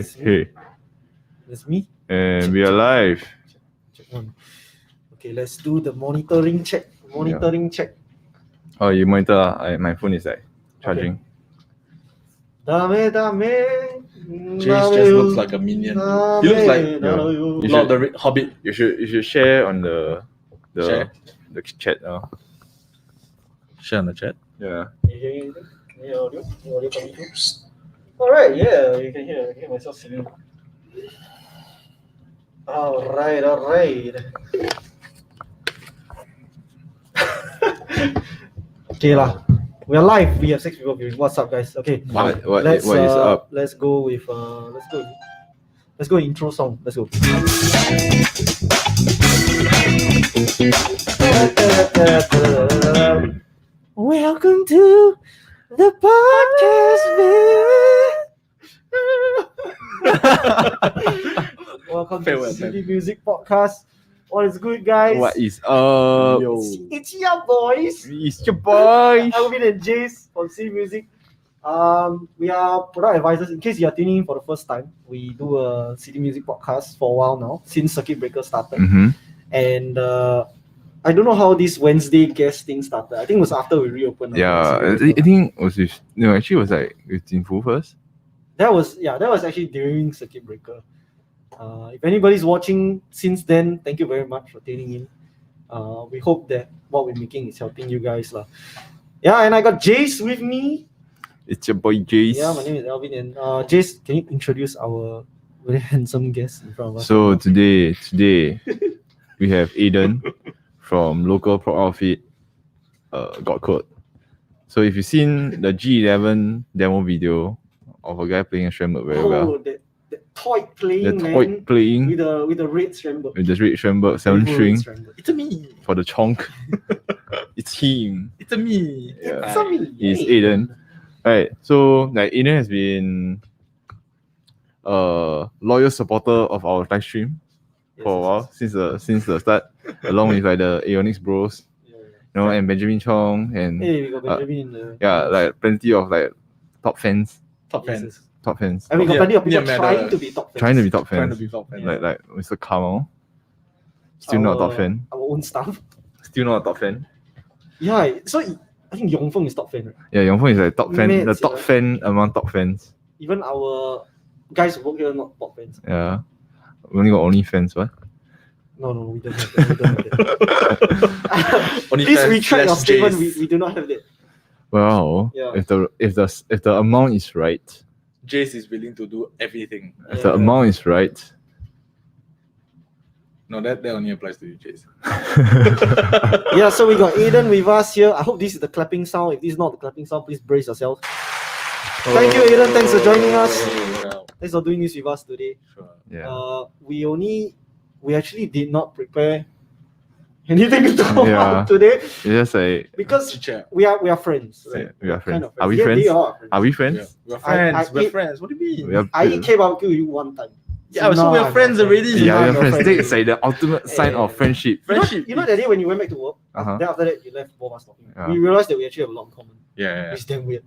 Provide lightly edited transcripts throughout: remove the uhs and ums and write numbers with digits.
Hey, That's me. and we are live. Check one. Okay, let's do the monitoring check. Check. Oh, you monitor. My phone is like charging. Dame. Jace just looks like a minion. He looks like You Lord should- of the Hobbit. You should share on the Share? the chat. Share on the chat. Yeah. You hear anything? Any audio? Any audio coming through? Alright, yeah, you can hear. I can hear myself singing. Alright. Okay lah. We are live. We have 6 people viewing. What's up, guys? Okay. What Let's is up? Let's go with let's go intro song. Let's go. Welcome to the podcast, Welcome to Fair City Music Podcast. What is good, guys? What is up? Yo. It's your boys. It's your boy. Elvin and Jace from City Music. We are product advisors. In case you are tuning in for the first time, we do a City Music podcast for a while now, since Circuit Breaker started. Mm-hmm. And I don't know how this Wednesday guest thing started. I think it was after we reopened. Yeah, I think it was with actually it was like with Jinfu first. That was actually during Circuit Breaker. If anybody's watching since then, thank you very much for tuning in. We hope that what we're making is helping you guys lah. Yeah, and I got Jace with me. It's your boy Jace. Yeah, my name is Elvin, and Jace, can you introduce our very handsome guest in front of us? So today we have Aiden from local pro outfit. Got code. So if you've seen the G11 demo video of a guy playing a Schrenberg very well. the toy playing, The toy man, playing with the red Schrenberg. with the red Schrenberg 7 Beautiful string red Schrenberg. It's a me. for the chonk. It's him. It's a me. Yeah. It's a me. He's Aiden. Right. So like Aiden has been a loyal supporter of our live stream for a while since the start, along with like the Aeonics Bros, Yeah. you know, and Benjamin Chong and Hey, we got Benjamin in the yeah, like plenty of like top fans. Top Yes, fans. Top fans. And we got Yeah, plenty of people yeah, trying man, to be top fans. Trying to be top Trying fans. to be top fan. Like Mr. Kamal. Still not a top fan. Our own stuff. Still not a top fan. Yeah, so I think Yongfeng is top fan, right? Yeah, Yongfeng is like top fan. Mates, The top yeah. fan among top fans. Even our guys who work here not top fans. Yeah. We only got OnlyFans, what? No, we don't have that. Only Please fans retract your slash statement. Jace. We do not have that. Well, Yeah. if the amount is right, Jace is willing to do everything. if the Yeah. amount is right, No, that only applies to you, Jace. Yeah, so we got Aiden with us here. I hope this is the clapping sound. If this is not the clapping sound, please brace yourself. Thank you, Aiden. Thanks for joining us. Yeah, Thanks for doing this with us today. sure. yeah. We actually did not prepare anything to talk Yeah. about today It's just like because Chit-chat. we are friends. Right? we are friends. Kind of Are we Yeah, friends? they are friends. Are we Yeah. friends? We're friends. I We're eat- friends. What do you mean? We are I eat barbecue with you one time. Yeah, so now we're I'm friends your friend. already. Yeah, we Now are you're friends. friends. It's like the ultimate sign Yeah. of friendship. Friendship. You know that day when you went back to work, Uh-huh. then after that you left both of us talking. Yeah. We realized that we actually have a lot in common. Yeah. It's damn weird.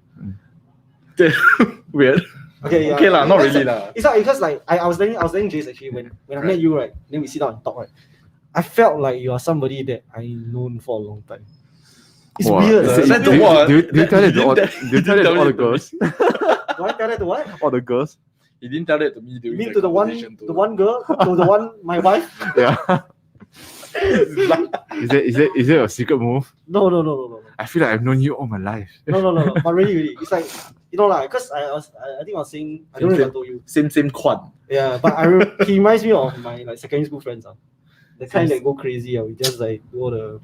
Weird. Okay, yeah. Okay lah, not That's really like- lah. It's like because like I was telling Jace actually when I met you, right, then we sit down and talk, right. I felt like you are somebody that I known for a long time. It's Wow. weird. Is it- That's do you- what? do you tell it to all He do you tell it to all the girls? Do I tell that to what? All the girls? He didn't tell it to me You during mean the to the one conversation too. girl, to the one my wife? Yeah. Is it a secret move? No. I feel like I've known you all my life. No. But really, it's like because I think I was saying I don't know if I told you. Same quad. Yeah, but he reminds me of my like secondary school friends. The kind that go crazy. We just like go the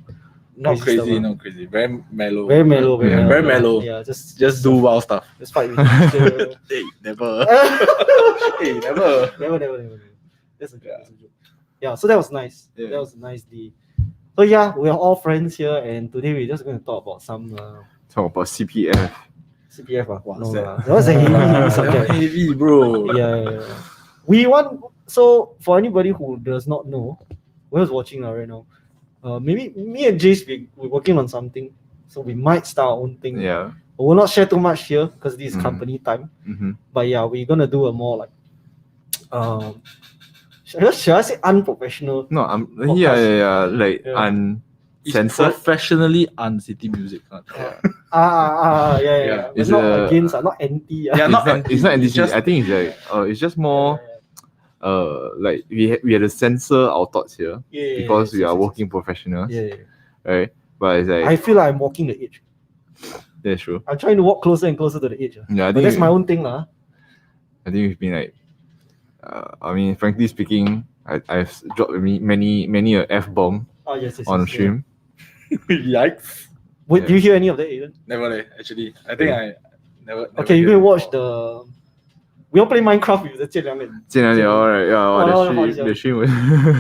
Not Crazy crazy, stuff, not crazy. Very mellow. very mellow, very Yeah. mellow. Very mellow. Yeah, just Just do wild stuff. just fight with each other. Hey, never. Hey, never. Never. That's a joke. That's a joke. Yeah, so that was nice. Yeah. That was a nice day. So yeah, we are all friends here, and today we're just going to talk about some Talk about CPF. CPF. Wow, No, sad. that was a heavy subject. Heavy, bro. Yeah. We want. So for anybody who does not know, who's watching right now, maybe me and Jace we're working on something, so we might start our own thing. Yeah. But we'll not share too much here because this is Mhm. company time. Mm-hmm. But yeah, we're gonna do a more like should I say unprofessional? No, Podcast. like Yeah. It's uncensored. professionally city music. Yeah. Yeah. But It's not a- against, not anti. Yeah, It's not not, anti, it's not it's NDC. just- I think it's like it's just more like we had to censor our thoughts here because we are working professionals, Yeah. right? But it's like I feel like I'm walking the edge. that's true. I'm trying to walk closer and closer to the edge. Yeah, I But think that's my own thing, lah. I think we've been like, I mean, frankly speaking, I've dropped many a F bomb Oh yes, yes, on yes, stream. Yikes. Wait, do you hear any of that, Aiden? Never leh, actually. I think I never Okay, you hear can it watch before. the. We all play Minecraft with the 见良人. 见了了, right? Yeah, Oh, wow, no, the stream was.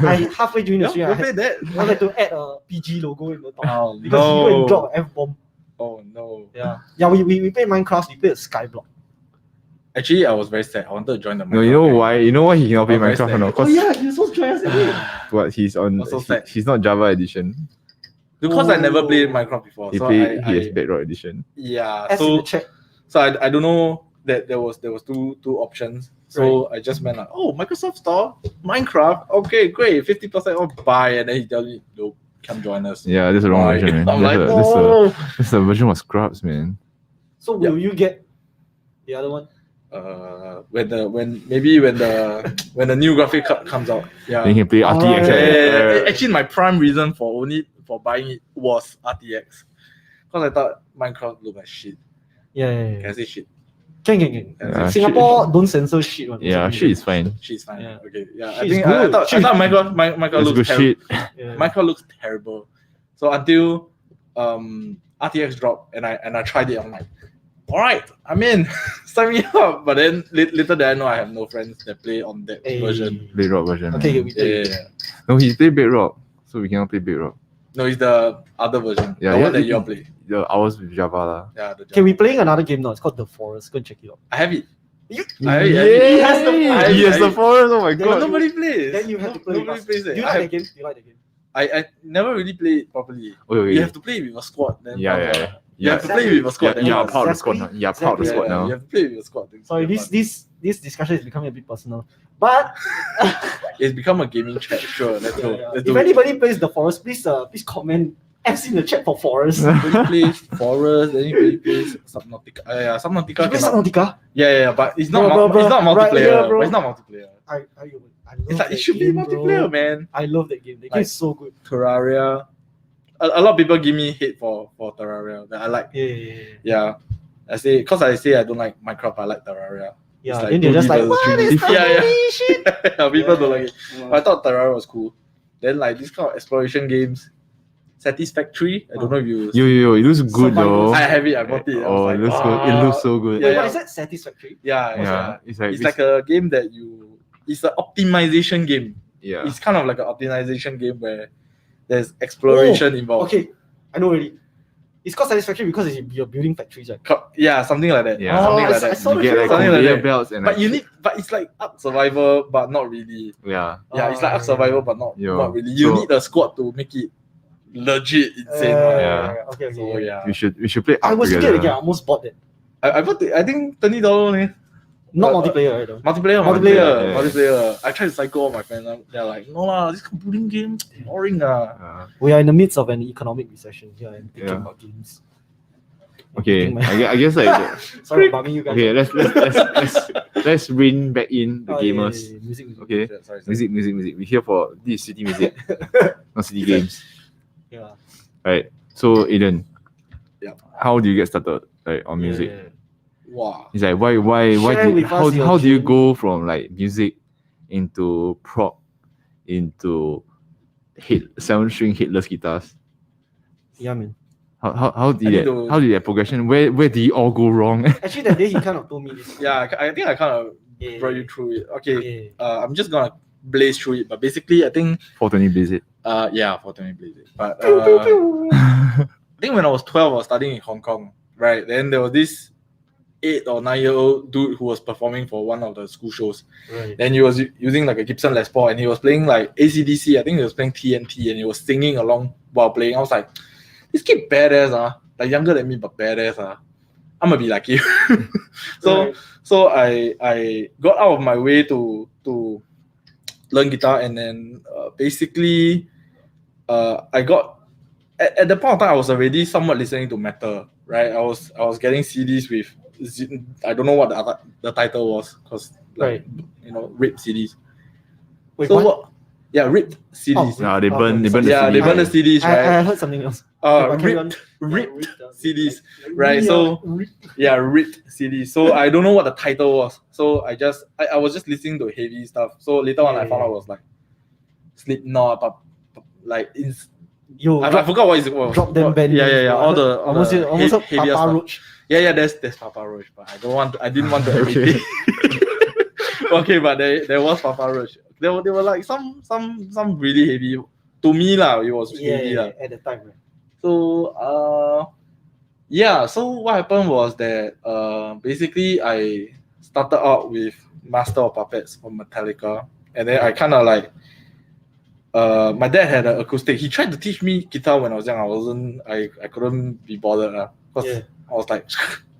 I halfway during the Yeah, stream, you I play had, that? I had to add a PG logo in the top Oh, because he went and no. dropped an F bomb. Oh no. Yeah, we played Minecraft. We played a Skyblock. Actually, I was very sad. I wanted to join the No, you know Minecraft why? You know why he cannot play Oh, very Minecraft or sad. not? Oh Because yeah, you're supposed to try us again. what he's on. I'm so sad. He's not Java edition. because I never Oh. played Minecraft before. He So played. I He has Bedrock edition. yeah. S in the So chat. so I don't know that there was two options. So I just went like, oh, Microsoft Store, Minecraft. Okay, great, 50% off. Buy, and then he tells me, nope, come join us. Yeah, that's the wrong Right. version, man. I'm like, That's the version was scrubs, man. So will you get the other one? when the new graphic card comes out. Yeah. Then you can play RTX. Alright. right? Actually, my prime reason for buying it was RTX, because I thought Minecraft looked like shit. Yeah. Can I say shit? Can. Yeah, Singapore don't censor shit. One. Yeah, shit is fine. Shit's fine. Yeah. Okay. Yeah. I Shit think is I good. thought Shit is Minecraft That's looks good terrible. shit. Yeah. Minecraft looks terrible. So until RTX dropped and I tried it, I'm like, all right, I'm in. Sign me up. But then little did I know I have no friends that play on that Hey. version. Bedrock version. Okay, man. we Yeah. play. No, he played Bedrock, so we cannot play Bedrock. No, it's the other version. Yeah, the yeah, one that it- you all play. Ours with Java lah. Yeah, the Okay, we're playing another game now. It's called The Forest. Go and check it out. I have it. You, I have it. He has the- He has the forest. Oh my Then But god. nobody plays. then you have to play. with Nobody us. plays Do it. you I like have- the game? Do you like the game? I never really played it properly. Okay. You have to play with a squad. Then Yeah. You have to play with a squad. then Yeah, you proud of the Exactly. squad now. Yeah, proud of the Exactly. squad now. You have to play with a squad. Then Sorry, it's fun. this discussion is becoming a bit personal. But It's become a gaming chat. Sure, let's go. yeah. Let's If do it. anybody plays The Forest, please comment S in the chat for Forest. Anybody plays Forest, anybody plays Subnautica. Yeah, Subnautica You play cannot. Subnautica? Yeah, but it's not Bro, it's not right multiplayer. here, bro. But it's not multiplayer. I love It's like that it should game, be multiplayer, bro. man. I love that game. The Like- game is so good. Terraria. A lot of people give me hate for Terraria that I like. Yeah. Yeah. I say I don't like Minecraft, I like Terraria. Yeah, It's like then they're just 2D like, versus what 3D. is Yeah, shit? yeah. People don't like it. But I thought Terraria was cool. Then like this kind of exploration games, Satisfactory. I don't know if you. Yo, it looks good Survival. though. I have it. I bought it. I Oh, was it like, looks good. It looks so good. Yeah, Wait, yeah. what is that? Satisfactory? Yeah, Yeah, it's like it's like a game that you. It's an optimization game. yeah. It's kind of like an optimization game where there's exploration involved. Okay, I know already. It's called Satisfactory because you're building factories, right? Yeah, something like that. Yeah. Something Oh, like I that. saw You get like Something like conveyor that. belts and But like but it's like Ark Survival, but not really. yeah. Yeah, it's like Ark Survival, but not really. You so- need a squad to make it legit insane. Yeah. Okay. So yeah, We should play. I Ark was thinking together. again. I almost bought that. I bought it. I think $20 only. Not Uh, multiplayer, right? Though. Multiplayer. Yeah. I tried to psycho all my friends. They're like, no lah, this computing game boring lah. We are in the midst of an economic recession here and thinking Yeah. about games. Okay, Thinking my- I guess like Sorry, bumming you guys. okay. Let's bring back in the Oh, yeah, gamers. yeah, yeah. Music. Okay, Sorry. music. We're here for this city music, not city games. Yeah. Right. So Aiden, Yeah. how do you get started on music? Yeah. Wow. It's like why Share did, with how, us your how do you journey. go from like music into prop into 7-string headless guitars? Yeah, man. How did I need that to- how did that progression? Where did you all go wrong? Actually, that day he kind of told me this. Yeah, I think I kind of Yeah. brought you through it. Okay, Yeah. I'm just gonna blaze through it, but basically, I think 420 Blizzard. yeah, Fortnite blaze it. But Pew, pew, pew. I think when I was 12, I was studying in Hong Kong, right? Then there was this 8 or 9-year-old dude who was performing for one of the school shows. Right. Then he was using like a Gibson Les Paul and he was playing like AC/DC. I think he was playing TNT and he was singing along while playing. I was like, this kid badass, like younger than me but badass. I'm gonna be like you. so Right. so I got out of my way to learn guitar, and then basically I got at the point of time I was already somewhat listening to metal, right? I was getting CDs with I don't know what the title was, because Right. ripped CDs. Wait, so what? Yeah, ripped CDs. No, they Okay, burn. They sorry. burn the Yeah, they CD. burn the CDs, right? I heard something else. Yeah, but carry on. ripped Yeah, CDs, like right? really, So ripped. yeah, ripped CDs. So I don't know what the title was. So I was just listening to heavy stuff. So later on, I found out it was like Slipknot, but like Yo, I forgot what it was. drop them band Yeah, names, yeah, bro. I all heard the almost heavier Papa stuff. Roach. Yeah, there's Papa Roach, but I didn't want to everything. Okay, but there was Papa Roach. They were like some really heavy. To me lah, it was heavy lah. At the time, right? So yeah. So what happened was that basically I started out with Master of Puppets from Metallica, and then I kind of like my dad had an acoustic. He tried to teach me guitar when I was young. I couldn't be bothered because I was like,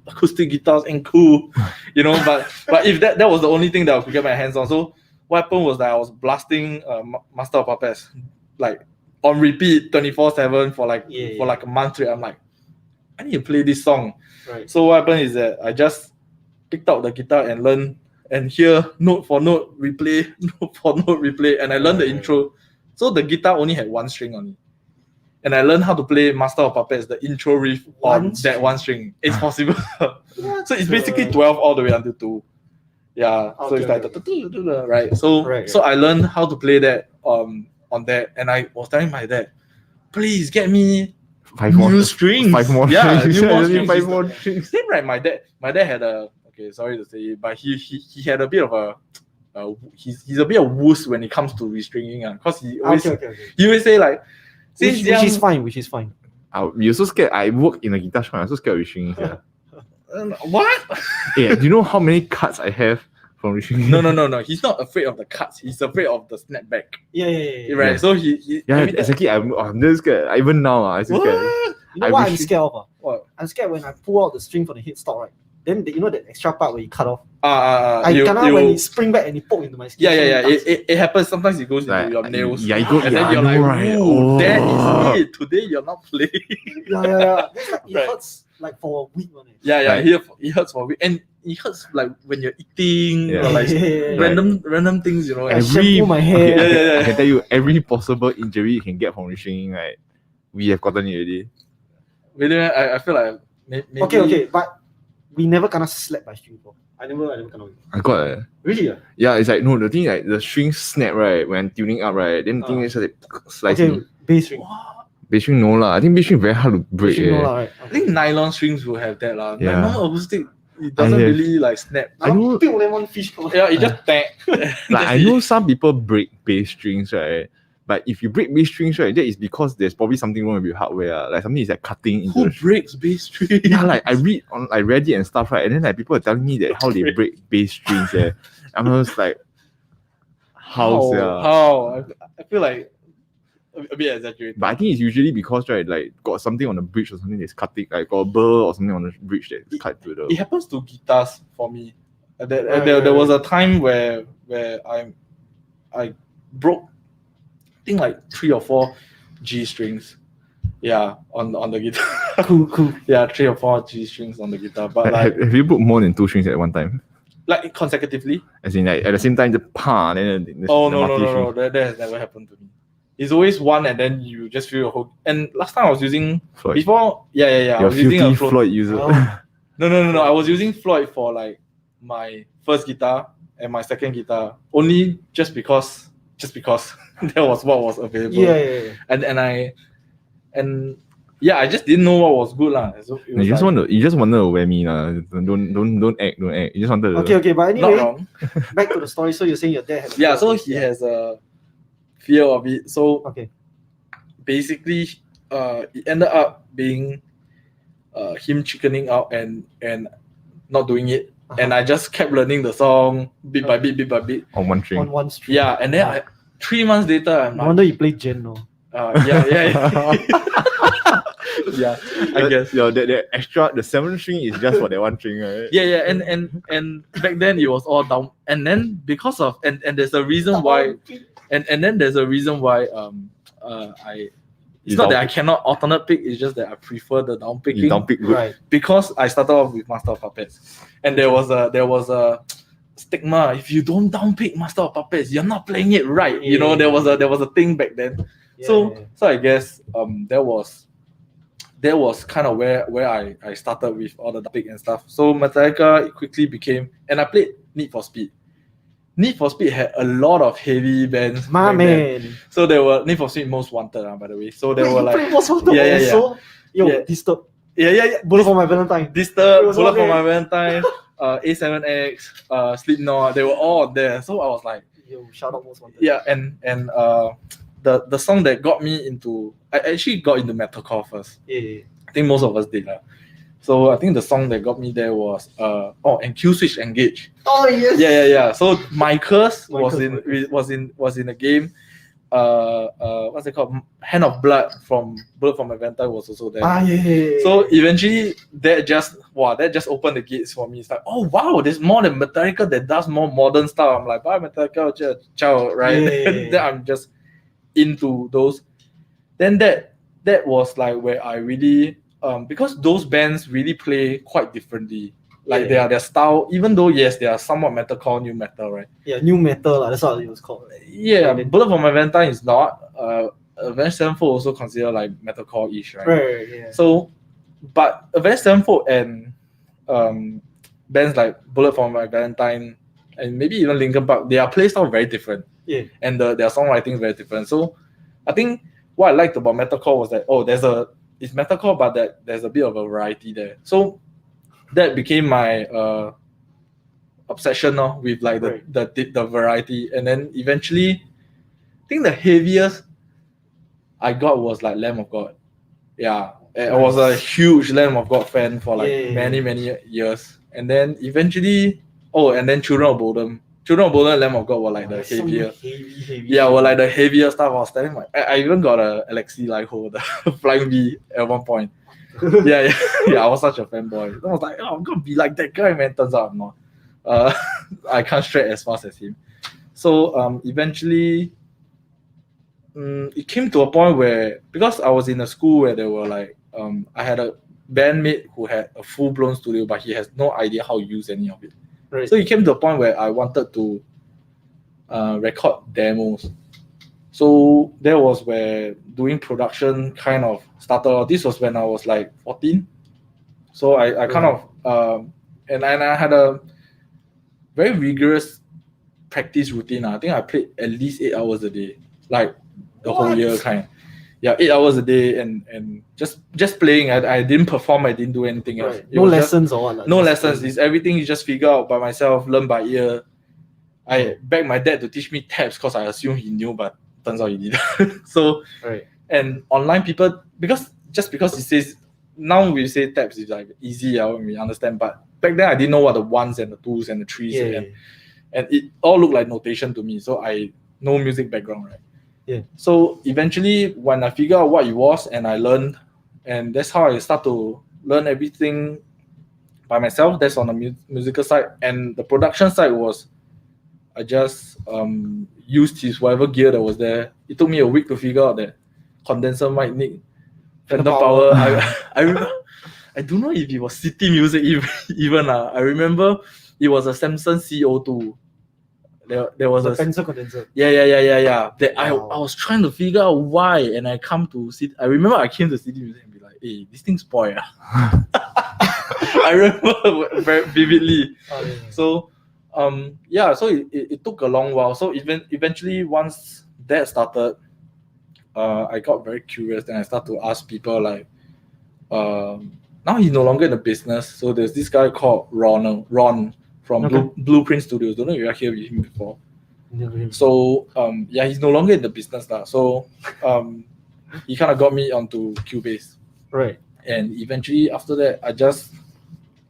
acoustic guitars ain't cool, But if that was the only thing that I could get my hands on, so what happened was that I was blasting Master of Puppets like on repeat 24/7 for like a month straight. I'm like, I need to play this song. Right. So what happened is that I just picked up the guitar and learned and hear note for note replay, note for note replay, and I learned the intro. So the guitar only had one string on it. And I learned how to play Master of Puppets, the intro riff on that one string. It's possible. So it's basically 12 all the way until 2. Yeah. So it's like right. So I learned how to play that on that, and I was telling my dad, please get me 5 more strings. 5 more Yeah, strings. new more I need strings. 5 more strings. Same, right? My dad had a, okay, sorry to say it, but he had a bit of a he's a bit of wuss when it comes to restringing, because he always he always say like, which is fine. You're so scared. I work in a guitar shop. I'm so scared of restringing. what? Yeah, do you know how many cuts I have from restringing? No. He's not afraid of the cuts. He's afraid of the snapback. Yeah. Right. So he exactly. I'm just scared. Even now, I'm so scared. You know what I'm scared of? What? I'm scared when I pull out the string for the headstock, right? Then you know that extra part where you cut off. When it spring back and it poke into my skin. Yeah. It happens. Sometimes it goes into your nails. Yeah, you go. And then you're like, right. That is it. Today you're not playing. Yeah. That's like, it hurts like for a week. Yeah. It hurts for a week, and it hurts like when you're eating or like random things. I shampoo my hair. Yeah. I can tell you every possible injury you can get from restringing. Right, we have gotten it already. Really, I feel like maybe. Okay, but we never kind of slept by string before. I never kind of. I got it. Really? Yeah, it's like no, the thing like the string snap right when tuning up right. Then the thing is like slicing. Okay, bass string. Bass string no lah. I think bass string very hard to break. Right? I think nylon strings will have that lah. Yeah. Nylon acoustic, it doesn't really like snap. I know. Lemon fish. Yeah, it just bang. Like I know some people break bass strings right. But if you break bass strings, right, that is because there's probably something wrong with your hardware. Like something is like cutting into Who breaks bass strings? Yeah, like I read on like Reddit and stuff, right? And then like people are telling me that how they break bass strings. I'm just like, how? I feel like a bit exaggerated. But I think it's usually because right, like got something on the bridge or something that's cutting, like got a burr or something on the bridge that's cut to the. It happens to guitars for me. There was a time where I broke, I think like 3 or 4 G strings. Yeah, on the guitar. Cool. Yeah, 3 or 4 G strings on the guitar. But like, have you put more than 2 strings at one time? Like consecutively? As in like at the same time the pa then the no. That has never happened to me. It's always one and then you just feel a whole. And last time I was using Floyd. Before, yeah. I You're was using a Floyd user. No. I was using Floyd for like my first guitar and my second guitar. Only just because that was what was available. Yeah. And I just didn't know what was good lah. So you just wanted to wear me lah. Don't act. You just wanted to. Okay. But not anyway, wrong. back to the story. So you're saying your dad had. Yeah. So he has a fear of it. So basically, it ended up being him chickening out and not doing it. And I just kept learning the song bit by bit. On one string. On one string. Yeah, and then 3 months later, I'm No like, wonder you played Gen, no? Yeah. Yeah, I guess. The extra, the 7th string is just for that one string, right? Yeah, and back then it was all down, and then because of and there's a reason why, and then there's a reason why it's You not that down I cannot alternate pick, it's just that I prefer the down You picking. down pick good. Right. Because I started off with Master of Puppets, and there was a stigma. If you don't down pick Master of Puppets, you're not playing it right. You know, there was a thing back then. So I guess that was kind of where I started with all the pick and stuff. So Metallica quickly became, and I played Need for Speed. Need for Speed had a lot of heavy bands. My back then. man. So there were Need for Speed Most Wanted, by the way. So there Wait, were you like played Most Wanted Yeah. also? Yo, Yeah. Disturb. yeah. Bullet for My Valentine. Disturb, It was Bullet all for there. My Valentine, A7X, Slipknot, they were all there. So I was like, Yo, shout out Most Wanted. yeah, and the song that got me into, I actually got into metalcore first. Yeah. I think most of us did. So I think the song that got me there was and Q Switch Engage. Oh yes. Yeah. So my curse My was Curse. in a game. What's it called? Hand of Blood from Bullet for My Valentine was also there. Yeah. So eventually that just opened the gates for me. It's like, oh wow, there's more than Metallica that does more modern stuff. I'm like, bye Metallica, ciao, right? Yeah. Then I'm just into those. Then that was like where I really because those bands really play quite differently. Like their style, even though yes, they are somewhat metalcore, new metal, right? Yeah, new metal, that's what it was called. Yeah, Right. Bullet for My Valentine is not. Avenged Sevenfold also considered like metalcore-ish, right? Right, yeah. So, but Avenged Sevenfold and bands like Bullet for My Valentine and maybe even Linkin Park, their playstyle very different. Yeah. And their songwriting is very different. So, I think what I liked about metalcore was that it's metalcore, but there's a bit of a variety there. So that became my obsession with like the variety, and then eventually, I think the heaviest I got was like Lamb of God. Yeah, I was a huge Lamb of God fan for like many years, and then eventually, and then Children of Bodom and Lamb of God were like the heavier. Heavy. Yeah, were like the heavier stuff. I was telling I even got a Alexi Lyho, the Flying V at one point. yeah, I was such a fanboy. I was like, oh, I'm gonna be like that guy, man. Turns out I'm not. I can't shred as fast as him. So eventually, it came to a point where, because I was in a school where there were like, I had a bandmate who had a full-blown studio, but he has no idea how to use any of it. Right. So it came to a point where I wanted to record demos. So that was where doing production kind of started. This was when I was like 14. So I kind of and I had a very rigorous practice routine. I think I played at least 8 hours a day, like the whole year kind. Yeah, 8 hours a day and just playing. I didn't perform. I didn't do anything else. Right. No lessons or what? No lessons. It's everything you just figure out by myself, learn by ear. I begged my dad to teach me tabs because I assumed he knew, but turns out he didn't. So, and online people, because it says, now we say tabs is like easy, when we understand, but back then I didn't know what the ones and the twos and the threes and it all looked like notation to me. So I no music background, right? Yeah. So eventually when I figured out what it was and I learned, and that's how I start to learn everything by myself. That's on the musical side, and the production side was I just used his whatever gear that was there. It took me a week to figure out that condenser mic need phantom power. I don't know if it was City Music even. I remember it was a Samsung CO2. There was a pencil condenser. Yeah. That I was trying to figure out why, and I remember I came to City Music and be like, hey, this thing's spoiled. I remember very vividly. So so it took a long while. So eventually once that started, I got very curious. Then I started to ask people like, now he's no longer in the business. So there's this guy called Ron from Blueprint Studios. Don't know if you are here with him before. So he's no longer in the business now. So he kind of got me onto Cubase. Right. And eventually after that,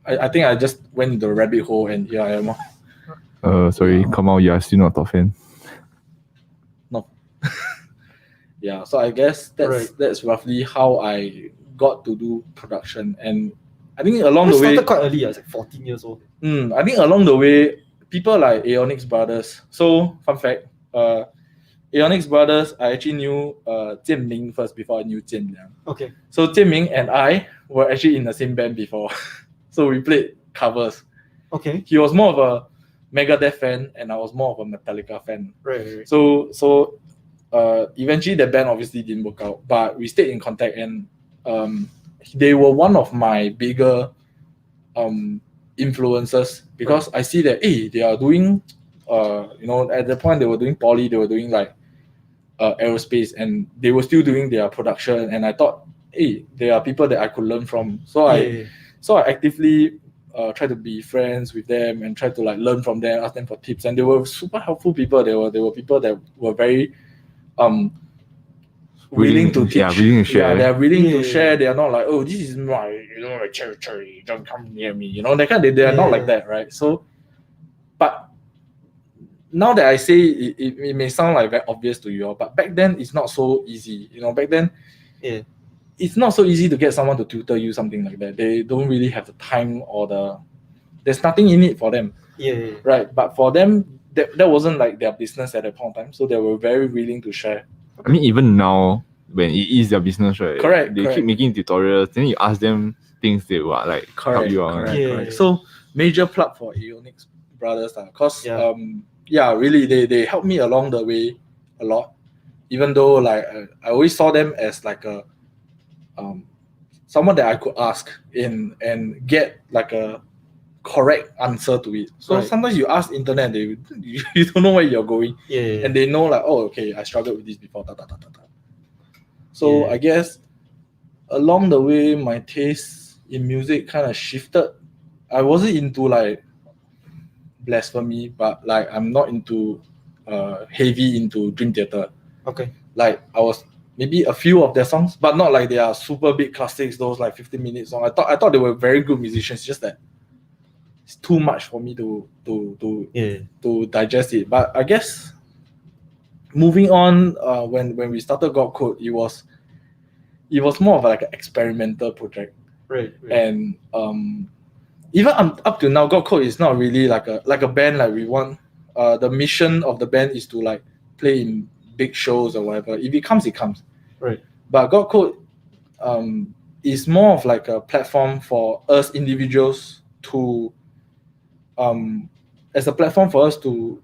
I think I just went into the rabbit hole, and here I am. Sorry, come out. You are still not top fan. No. yeah, so I guess that's Right. that's roughly how I got to do production. And I think along I the way, started quite early. I was like 14 years old. I think along the way, people like Aeonix Brothers. So fun fact, Aeonix Brothers, I actually knew Jian Ming first before I knew Jian Liang. Okay. So Jian Ming and I were actually in the same band before. So we played covers. Okay. He was more of a Megadeth fan and I was more of a Metallica fan. Right. So eventually the band obviously didn't work out, but we stayed in contact, and they were one of my bigger influences, because I see that they are doing at the point they were doing poly, they were doing like aerospace, and they were still doing their production, and I thought, there are people that I could learn from. So I actively try to be friends with them and try to like learn from them, ask them for tips, and they were super helpful people. They were people that were very willing to teach. Yeah, willing to share. Yeah, they're willing to share. They are not like, oh, this is my my territory, don't come near me. That kind. They are not like that, right? So, but now that I say it, it may sound like very obvious to you all, but back then it's not so easy. Back then, it's not so easy to get someone to tutor you something like that. They don't really have the time or there's nothing in it for them. Right. But for them, that wasn't like their business at that point in time. So they were very willing to share. I mean, even now, when it is their business, right? Correct. They keep making tutorials. Then you ask them things they will like help you out. Correct. So major plug for Aeonix Brothers, because really they helped me along the way a lot. Even though like I always saw them as like a someone that I could ask in and get like a correct answer to it. So sometimes you ask internet, you don't know where you're going, and they know like, oh, okay, I struggled with this before. So I guess along the way, my taste in music kind of shifted. I wasn't into like blasphemy, but like I'm not into heavy into Dream Theater. Okay. Like I was maybe a few of their songs, but not like they are super big classics, those like 15-minute songs. I thought they were very good musicians, just that it's too much for me to digest it. But I guess moving on, when we started God Code, it was more of like an experimental project. Right. And even up to now, God Code is not really like a band. Like we want the mission of the band is to like play in big shows or whatever. If it comes, it comes. Right. But God Code is more of like a platform for us individuals to as a platform for us to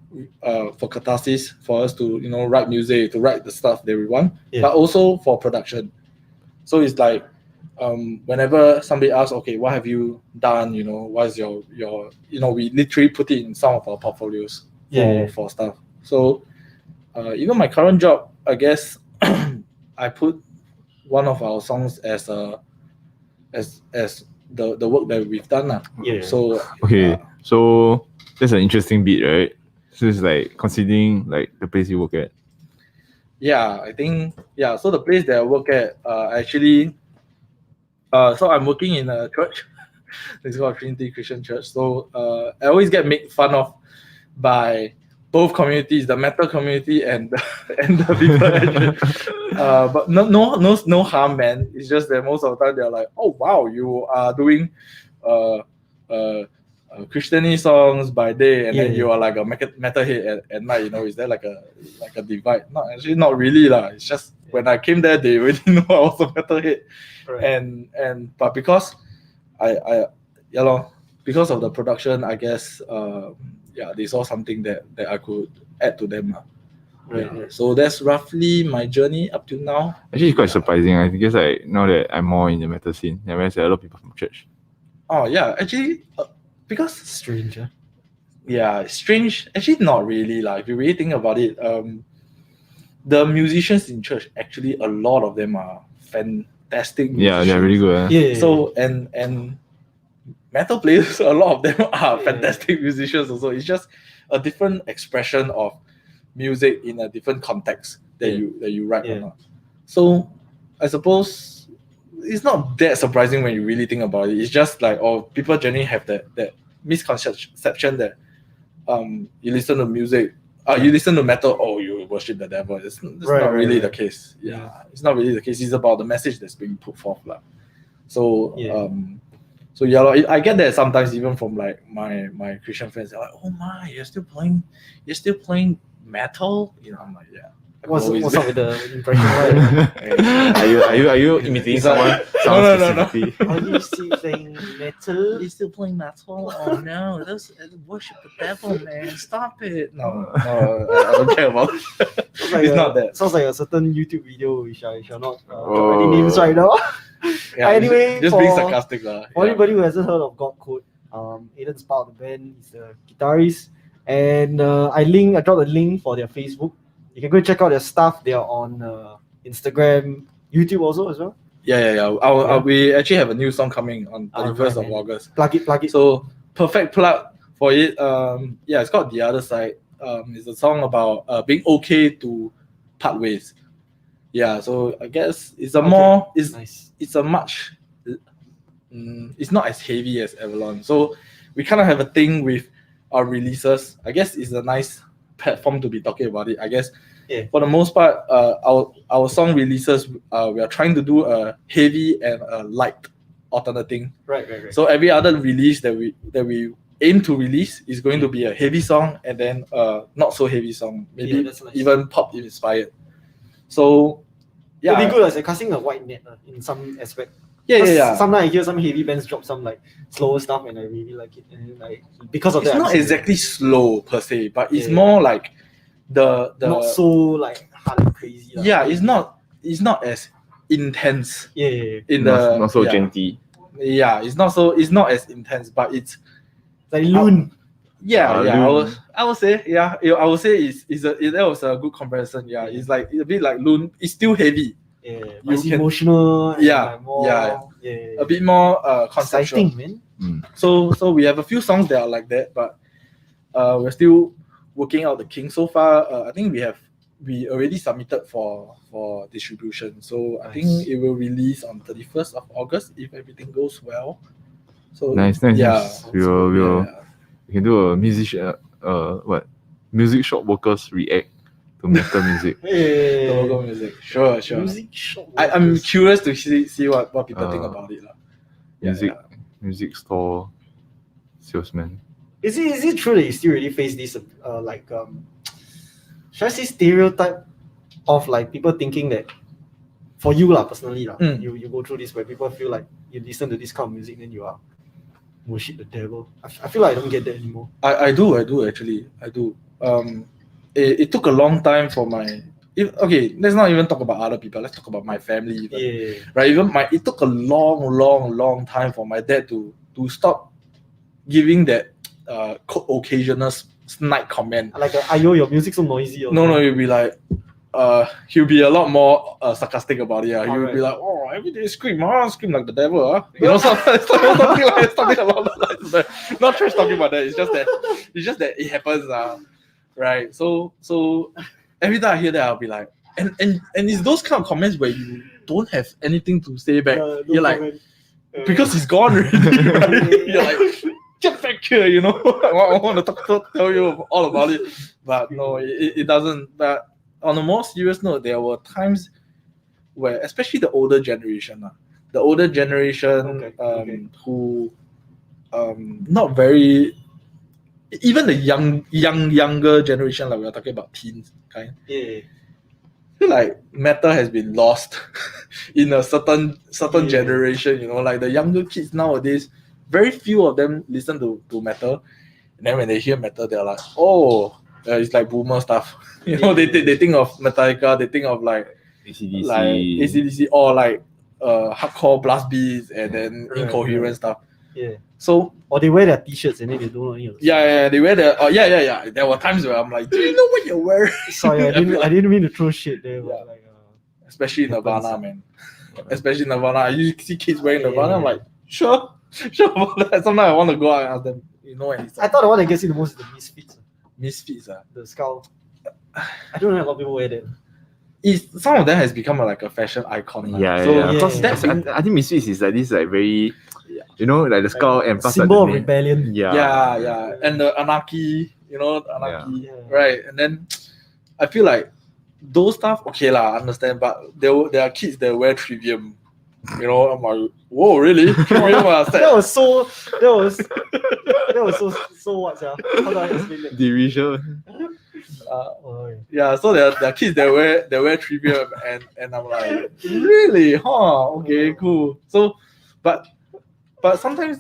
for catharsis, for us to write music, to write the stuff that we want, but also for production. So it's like whenever somebody asks, okay, what have you done? What's your we literally put it in some of our portfolios for stuff. So even my current job, I guess I put one of our songs as the work that we've done. So so that's an interesting bit, right? So it's like considering like the place you work at. I think so the place that I work at actually so I'm working in a church. It's called Trinity Christian Church. So I always get made fun of by both communities, the metal community and the people. But no harm, man. It's just that most of the time they're like, oh wow, you are doing Christianese songs by day, and then you are like a metalhead at night. Is there like a divide? Not really lah. It's just when I came there, they already know I was a metalhead, but because because of the production, I guess they saw something that I could add to them. So that's roughly my journey up to now. Actually, it's quite surprising. I guess like now that I'm more in the metal scene, I realize a lot of people from church. Oh yeah, actually, because strange. Strange. Actually, not really. Like if you really think about it, the musicians in church, actually, a lot of them are fantastic musicians. Yeah, they're really good. So and metal players, a lot of them are fantastic musicians also. It's just a different expression of music in a different context that you write or not. So I suppose it's not that surprising when you really think about it. It's just like people generally have that misconception that you listen to music, you listen to metal, you worship the devil. It's Right, not right, really the right. case. Yeah, it's not really the case. It's about the message that's being put forth, lah. So Yeah. so yeah, lor, I get that sometimes even from like my Christian friends. They're like, "Oh my, you're still playing metal?" You know, I'm like, yeah. I've What's always up been- with the impression? Right? Are you imitating It's like- someone No. specifically? Are you still playing metal? You're still playing metal? Oh no, that's worship the devil, man. Stop it. No, I don't care about it. Sounds like It's not that. Sounds like a certain YouTube video which I shall not drop Oh. any names right now. Yeah, Anyway, just being for- sarcastic, lah. For anybody who hasn't heard of God Code, Aiden's part of the band. He's the guitarist, and I dropped a link for their Facebook. You can go check out their stuff. They are on Instagram, YouTube also as well. Yeah. We actually have a new song coming on 31st right, of man. August. Plug it. So perfect plug for it. It's called The Other Side. It's a song about being okay to part ways. Yeah, so I guess it's a more Nice. it's a much it's not as heavy as Avalon. So we kind of have a thing with our releases. I guess it's a nice platform to be talking about it. I guess for the most part, our song releases, we are trying to do a heavy and a light alternate thing. Right. So every other release that we aim to release is going to be a heavy song and then not so heavy song, maybe that's nice. even pop inspired. So It'd be good as casting a wide net in some aspect. Yeah. Sometimes I hear some heavy bands drop some like slower stuff, and I really like it. And like because of It's that, not I'm exactly slow per se, but it's Yeah. more like the not so like hard and crazy. lah. yeah, it's not as intense Yeah. in Not so yeah. genty. Yeah, it's not as intense, but it's Like Loon. Loon. I would say I would say that was a good comparison. Yeah, it's like a bit like Loon. It's still heavy, Yeah, but it's You can- emotional. And Yeah, like more, a bit more conceptual. exciting, man. So we have a few songs that are like that, but we're still working out the kinks. So far, I think we already submitted for distribution. So I think Nice. it will release on 31st of August if everything goes well. So Nice. Yeah. We can do a music shop workers react to metal music. Hey, Local music. Sure. music shop. I'm workers. curious to see what people think about it. Music store salesman. Is it true that you still really face this should I say stereotype of like people thinking that for you personally you go through this where people feel like you listen to this kind of music then you are worship the devil. I feel like I don't get that anymore. I do actually. I do. It took a long time for let's not even talk about other people. Let's talk about my family even. Yeah. Right, it took a long time for my dad to stop giving that occasional snide comment. Like ayo, your music so noisy. Or No, he'll be like he'll be a lot more sarcastic about it. He would be like, "Oh, every day scream like the devil, You know, something along the lines. Not trash talking about that. It's just that it happens, right? So every time I hear that, I'll be like, and it's those kind of comments where you don't have anything to say back. no You're like, comment. because he's gone already, right? You're like, get back here, you know. I want to tell you all about it, but no, it doesn't. But on a more serious note, there were times where, especially the older generation, who not very, even the younger generation, like we're talking about teens kind. Yeah. I feel like metal has been lost in a certain Yeah. generation, you know, like the younger kids nowadays, very few of them listen to metal. And then when they hear metal, they're like, oh, it's like boomer stuff. You know, they think of Metallica, they think of like AC/DC or like hardcore blast beats and then Right, incoherent stuff. Yeah. So Or they wear their t-shirts and then they don't know any of the they wear the There were times where I'm like, do you know what you're wearing? Sorry, I didn't mean to throw shit there, but Yeah. like Especially Happens. Nirvana, man. Especially Nirvana. I usually see kids wearing Yeah, Nirvana. I'm yeah. like, sure about that. Sometimes I want to go out and ask them, you know, and I thought the one that gets you the most is the Misfits. Misfits. The skull. I don't know a lot of people wear that. Some of them has become like a fashion icon. Yeah. So, Because yeah. that's I think Misfits is like this like very, you know, like the skull and plus Symbol of like the name. rebellion. Yeah. And the anarchy, you know, the anarchy. Yeah. Right. And then I feel like those stuff, okay lah, I understand. But there are kids that wear trivium. You know, I'm like, whoa, really? Trivium, that was so what, yeah? How do I explain it? Derision. Yeah, so there are kids that wear trivium, and I'm like, really? Huh? Okay, cool. So, but sometimes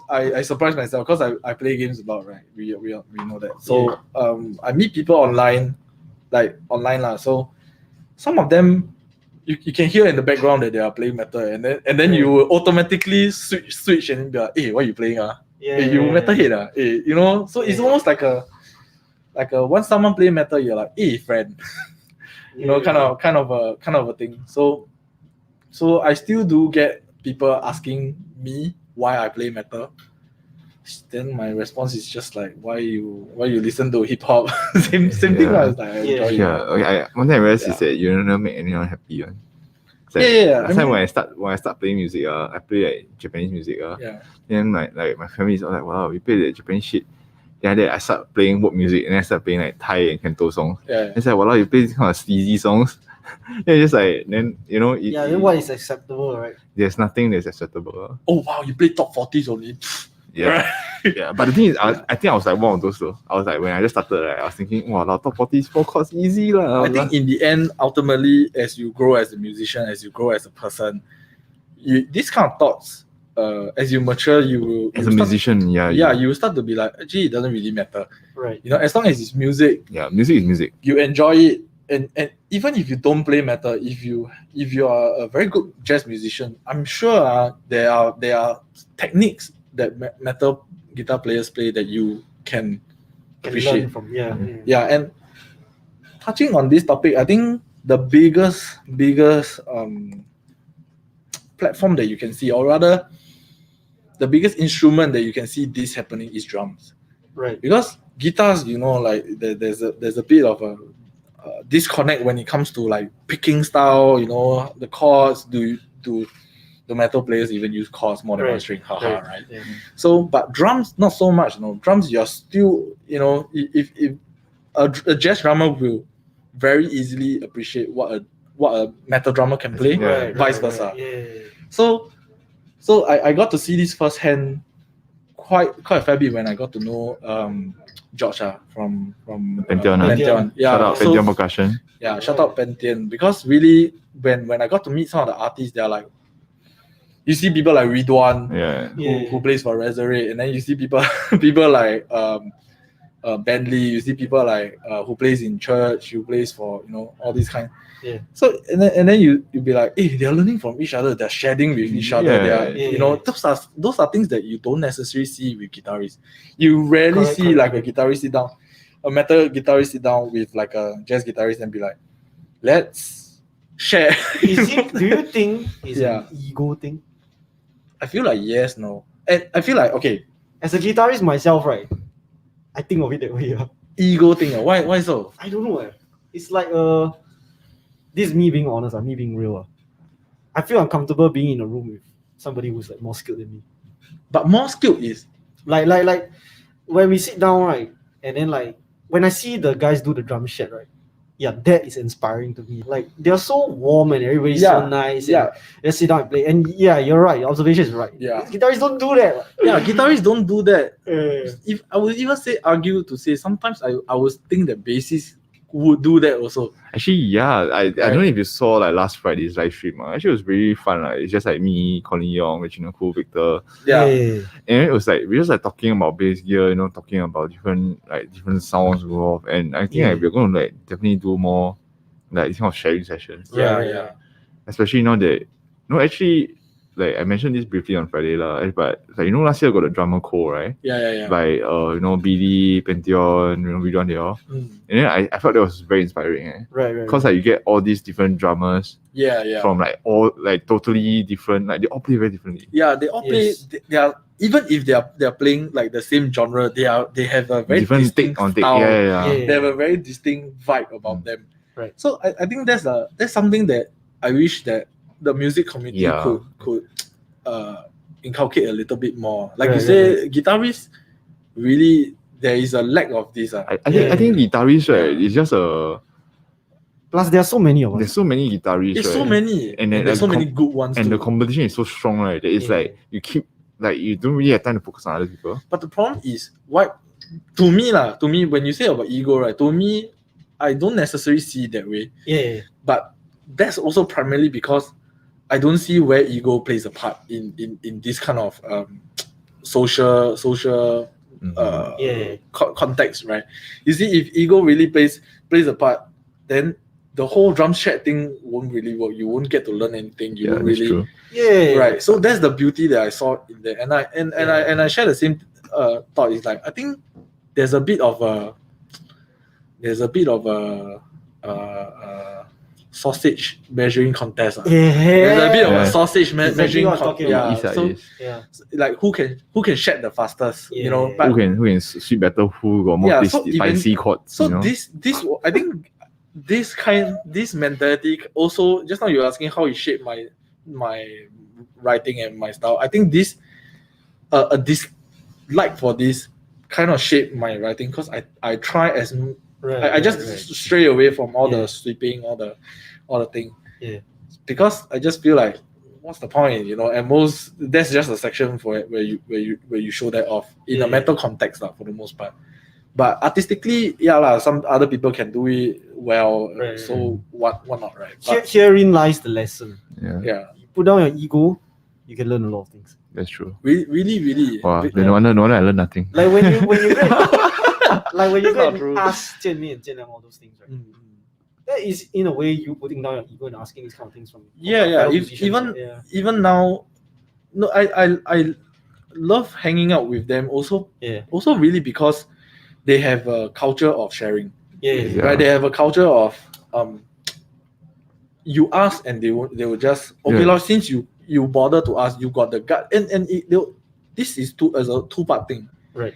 I surprise myself because I play games a lot, right? We know that. So I meet people online lah. So some of them you can hear in the background that they are playing metal, and then you will automatically switch and be like, hey, what are you playing? Hey, you metal head? Hey, you know. So it's almost like a once someone play metal, you're like, hey, friend. You know, kind of a thing. So I still do get people asking me why I play metal. Then my response is just like, why you listen to hip hop? same thing. I was like, I enjoy it. Okay. One thing I realized is that you don't make anyone happy. Last time when I start playing music, I play like Japanese music. Then like my family is all like, wow, we play the Japanese shit. Then I start playing work music, and then I start playing like Thai and Canto songs. It's like, wow, you play these kind of sleazy songs. Then just like, then you know. Then what is acceptable, right? There's nothing that's acceptable. Oh wow, you play top 40s only. Yeah. Yeah, but the thing is, I think I was like one of those though. I was like, when I just started, I was thinking, wow, top 40s 4 chords easy lah. I think in the end, ultimately, as you grow as a musician, as you grow as a person, these kind of thoughts, as you mature, you will. As a musician, you will start to be like, actually, it doesn't really matter. Right. You know, as long as it's music. Yeah, music is music. You enjoy it, and even if you don't play metal, if you are a very good jazz musician, I'm sure there are techniques that metal guitar players play that you can appreciate learn from. And touching on this topic, I think the biggest platform that you can see, or rather the biggest instrument that you can see this happening is drums, right? Because guitars, you know, like there's a bit of a disconnect when it comes to like picking style, you know, the chords. Do the metal players even use chords more than one string? Right? Yeah. So, but drums, not so much. You know, drums, you're still, you know, if a jazz drummer will very easily appreciate what a metal drummer can play, vice versa. So I got to see this firsthand quite a fair bit when I got to know George from Pantheon. Shout out Pantheon Percussion. Yeah, shout out Pantheon, because really when I got to meet some of the artists, they're like, you see people like Ridwan, who plays for Resurrect, and then you see people like Bentley, you see people like who plays in church, who plays for, you know, all these kind. So and then you be like, hey, they're learning from each other, they're sharing with each other. You know, those are things that you don't necessarily see with guitarists. You rarely see like a guitarist sit down, a metal guitarist sit down with like a jazz guitarist and be like, let's share. Do you think it's an ego thing? I feel like yes, no. And I feel like, okay, as a guitarist myself, right, I think of it that way. Ego thing. Why so? I don't know. It's like this is me being honest, me being real. I feel uncomfortable being in a room with somebody who's like more skilled than me. But more skilled is like when we sit down, right, and then like when I see the guys do the drum set, right, that is inspiring to me. Like they're so warm and everybody's so nice. They sit down and play. And you're right. Your observation is right. Guitarists don't do that. Guitarists don't do that. If I would even argue to say sometimes I would think that bassists would do that also. Actually, I don't know if you saw like last Friday's live stream. Actually, it was really fun. It's just like me, Colin Yong, Regina Koo, Victor. And it was like we just like talking about bass gear, you know, talking about different sounds involved. And I think we're going to like definitely do more like this kind of sharing sessions. Especially now that actually, like I mentioned this briefly on Friday but like, you know, last year I got a drummer call, right? By you know, Billy, Pantheon, you know, Ridwan, they all. And then I felt that was very inspiring. Right. Because like you get all these different drummers. From like all like totally different, like they all play very differently. They all play. They are, even if they are playing like the same genre, they have a very different distinct take style. They have a very distinct vibe about them. Right. So I think that's something that I wish that the music community could inculcate a little bit more. Like you say, guitarists, really there is a lack of this. I think guitarists, right, it's just Plus, there are so many of us. There's so many guitarists, There's right? so many, And then, there's like, so many good ones And too. the competition is so strong, right? That it's Yeah. like you keep like you don't really have time to focus on other people. But the problem is, to me, when you say about ego, right? To me, I don't necessarily see it that way. Yeah. But that's also primarily because I don't see where ego plays a part in this kind of social Yeah. context, right? You see, if ego really plays a part, then the whole drum set thing won't really work. You won't get to learn anything. You Yeah, won't that's really true. Yeah. right. So that's the beauty that I saw in there, and I share the same thought. It's like I think there's a bit of a sausage measuring contest. Yeah. There's a bit of Yeah. a sausage Exactly measuring what I'm talking yeah. Yes, So yes. Yeah. like who can shed the fastest, you know? Yeah. But Who can sweep better? Who got more Yeah, tasty, so even- spicy chords? so you know? this I think this mentality also, just now you were asking how it shaped my writing and my style. I think this a dislike for this kind of shaped my writing, because I try as Right. I just stray away from all Yeah. the sweeping, all the thing. Yeah. Because I just feel like, what's the point, you know? And most that's just a section for it where you show that off in a Yeah. metal context for the most part. But artistically, some other people can do it well. Right. So what not, right? But, Herein lies the lesson. Yeah, yeah, You put down your ego, you can learn a lot of things. that's true. really. Wow, re- no wonder I learned nothing. Like when you like when you That's go not and true. ask Jian Mi and Jian Liang all those things, right? Mm. That is in a way you putting down your ego and asking these kind of things from Yeah. fellow If, musicians, even yeah. even now, no, I love hanging out with them. Also really because they have a culture of sharing. Yeah. Yeah. Right? They have a culture of you ask and they will just okay, Yeah. Lord, since you bother to ask, you got the gut, and this is as a two-part thing. Right.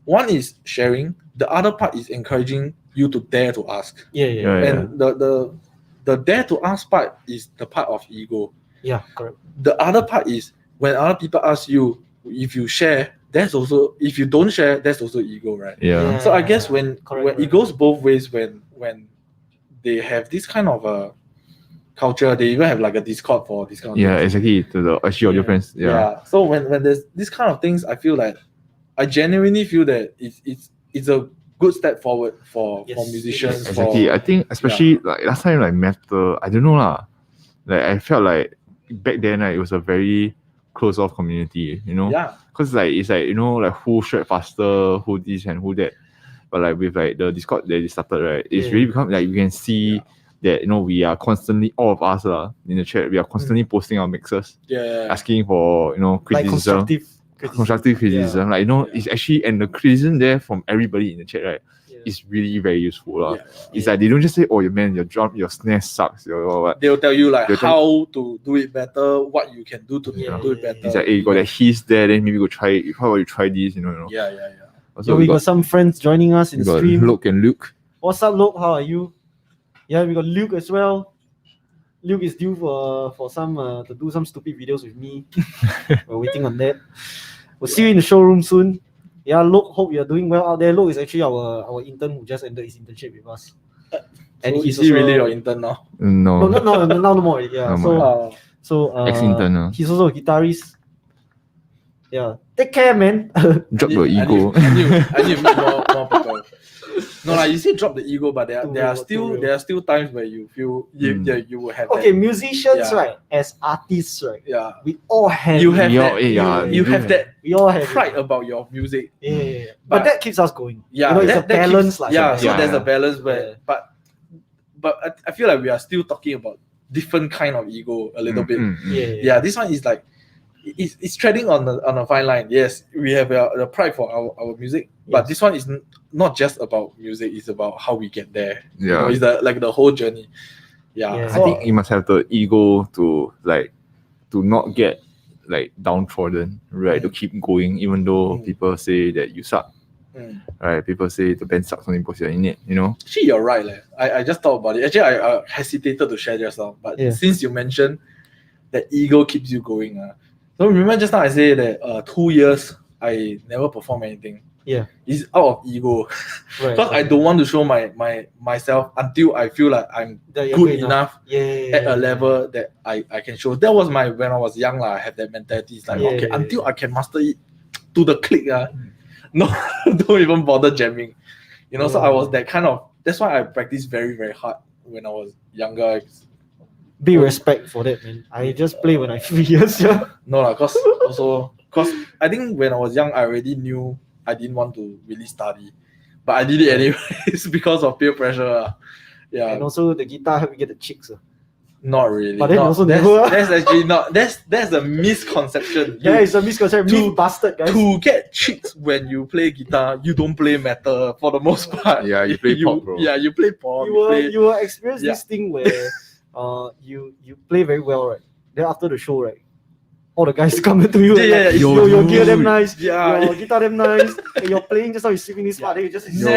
One is sharing, the other part is encouraging you to dare to ask. Yeah. Yeah. And the dare to ask part is the part of ego. Yeah, correct. The other part is when other people ask you, if you share, that's also, if you don't share, that's also ego, right? Yeah. So I guess when Correct. it goes both ways, when they have this kind of a culture, they even have like a Discord for this kind of Yeah, things. exactly. To the actually audio Yeah. friends. Yeah. So when there's this kind of things, I feel like I genuinely feel that it's a good step forward for Yes, musicians. yes. Exactly. For, I think especially like last time, like metal, I don't know lah. Like I felt like back then, like, it was a very close off community, you know? yeah. Because like it's like, you know, like who shred faster, who this and who that. But like with like the Discord that they started, right, it's Yeah. really become like you can see that, you know, we are constantly, all of us in the chat, we are constantly posting our mixes, Yeah. asking for, you know, Like criticism. criticism. Constructive criticism. Like, you know, Yeah. it's actually, and the criticism there from everybody in the chat, right, Yeah. is really very useful. Yeah. It's like they don't just say, oh, man, your drum, your snare sucks, or what. They'll tell you like They'll tell how to do it better, what you can do to Yeah. do it better. It's like, hey, you got that hiss there, then maybe go try it. How about you try this, you know? Yeah. Also, So we got some friends joining us in we the got stream. Luke and Luke. What's up, Luke? How are you? Yeah, we got Luke as well. Luke is due for some to do some stupid videos with me. We're waiting on that. We'll see you in the showroom soon. Yeah, Luke, hope you're doing well out there. Luke is actually our intern who just ended his internship with us. And he's is he really also- your intern now? No, No, now no more. Yeah, No so more. so Ex-intern. he's also a guitarist. Yeah, take care, man. Drop your I ego. need to meet more people. No, like you say drop the ego, but there Too are real. still times where you feel you will have Okay, that. musicians, Yeah. right? As artists, right? Yeah. We all have. You have We all- that, yeah, you we have do that We all have. pride it. about your music. Yeah. But- But that keeps us going. Yeah, you know, it's that a balance, keeps, like. yeah. So Yeah, there's yeah. a balance where, Yeah. but I feel like we are still talking about different kind of ego a little bit. Yeah, this one is like it's treading on a fine line. Yes, we have the pride for our music, but Yes. this one is not just about music. It's about how we get there. You know, Yeah. it's the whole journey. Yeah, Yeah. I so, think you must have the ego to not get like downtrodden, right? To keep going, even though people say that you suck, right? People say the band sucks only because you're in it, you know? actually, you're right. I just thought about it. Actually, I hesitated to share just now, but Yeah. since you mentioned that ego keeps you going, so remember just now I said that 2 years I never perform anything. Yeah. It's out of ego. Right. Because I don't want to show myself until I feel like I'm That you're good enough Yeah. at a level that I can show. That was my when I was young, I had that mentality. It's like, Yeah, okay, yeah, until yeah. I can master it to the click, no, don't even bother jamming. You know, so I was that kind of, that's why I practiced very, very hard when I was younger. Be respect for that, man. I just play when I feel yes, yeah. No, because I think when I was young, I already knew I didn't want to really study, but I did it anyways because of peer pressure. Yeah, And also the guitar help you get the chicks. not really. But then Not- also that's, never- that's actually not that's a misconception. Yeah, it's a misconception. To- Myth busted, guys. To get chicks when you play guitar, you don't play metal for the most part. Yeah, you play pop, bro. Yeah, you play pop. You will experience Yeah. this thing where you play very well, right? Then after the show, right, all the guys come to you. Yeah, and yeah, like, your gear damn dude. nice. Yeah. Your guitar damn nice. And you're playing just now. You're singing this part. Then you just Yo.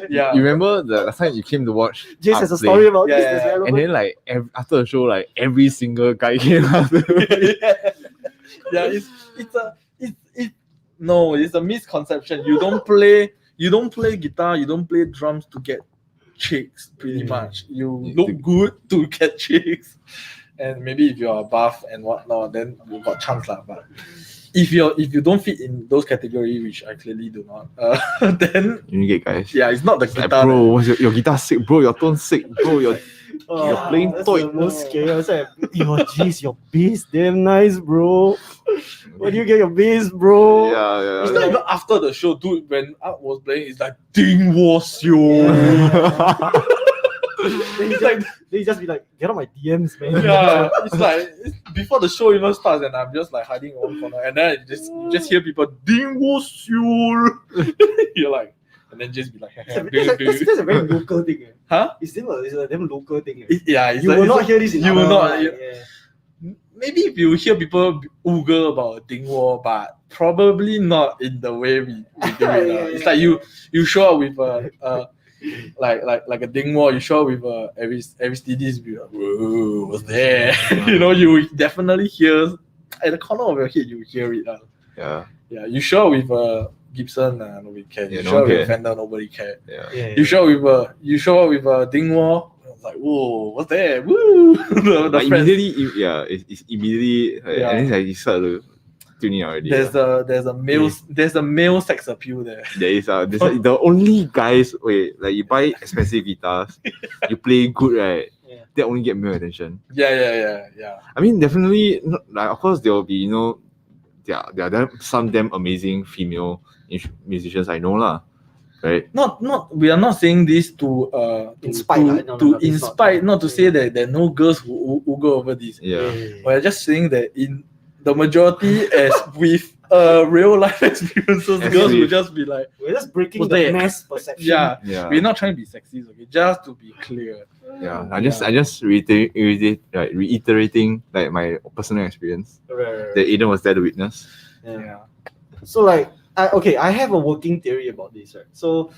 Yeah. You remember the last time you came to watch? Jace Art has a play? story about Yeah, this. yeah, That's yeah. relevant. And then like after the show, like every single guy came after. Yeah, it's a misconception. You don't play guitar, you don't play drums to get chicks, pretty much. You Yeah. look good to get chicks. And maybe if you're a buff and whatnot, then you got chance lah. But if you don't fit in those categories, which I clearly do not, then You get guys. yeah, it's not the Like, guitar. bro, what's your guitar sick, bro? Your tone sick, bro. You're playing that's toy. the most scary. I was like, yo, jeez, your bass damn nice, bro. Where do you get your bass, bro? Yeah, It's yeah. not even after the show, dude. When Art was playing, it's like ding was yo. Then he just be like, get on my DMs, man. Yeah, it's like it's before the show even starts, and I'm just like hiding in one corner, and then you just hear people ding was yo. You're like, and then just be like, That's a very local thing. Eh. huh? It's a damn local thing. Eh. Yeah, it's You like, will it's not like- hear this in you will other, not. like, you- yeah. Maybe if you hear people oogle about ding war, but probably not in the way we do it now. It's like you show up with a like a ding war, you show up with every STDs be like, whoa, what's there? You know, you definitely hear at the corner of your head, you hear it. Yeah, Yeah, you show up with a Gibson, nobody cares. Yeah, You no show up one with a care. Fender, nobody cares. yeah. Yeah, You show up with a ding war, it's like, whoa, what's there? Woo! the Like friends- immediately, it's immediately, Yeah. and then like you start to tune in already. there's a male sex appeal there. There is there's like, the only guys like you buy expensive guitars, you play good, right? Yeah. They only get male attention. Yeah. I mean, definitely, like of course there will be there are some damn amazing female musicians I know lah, right? We are not saying this to Inspire, no, to no, it's not. inspire, not to say that there are no girls who go over this. Yeah, We're just saying that in the majority, as with real life experiences, As girls will with- just be like, We're just breaking What's the that? mass perception. yeah. yeah, We're not trying to be sexist, okay? Just to be clear. yeah. I just reiterating like my personal experience Right. that Aiden was there to witness. Yeah. So like, I have a working theory about this, right? So,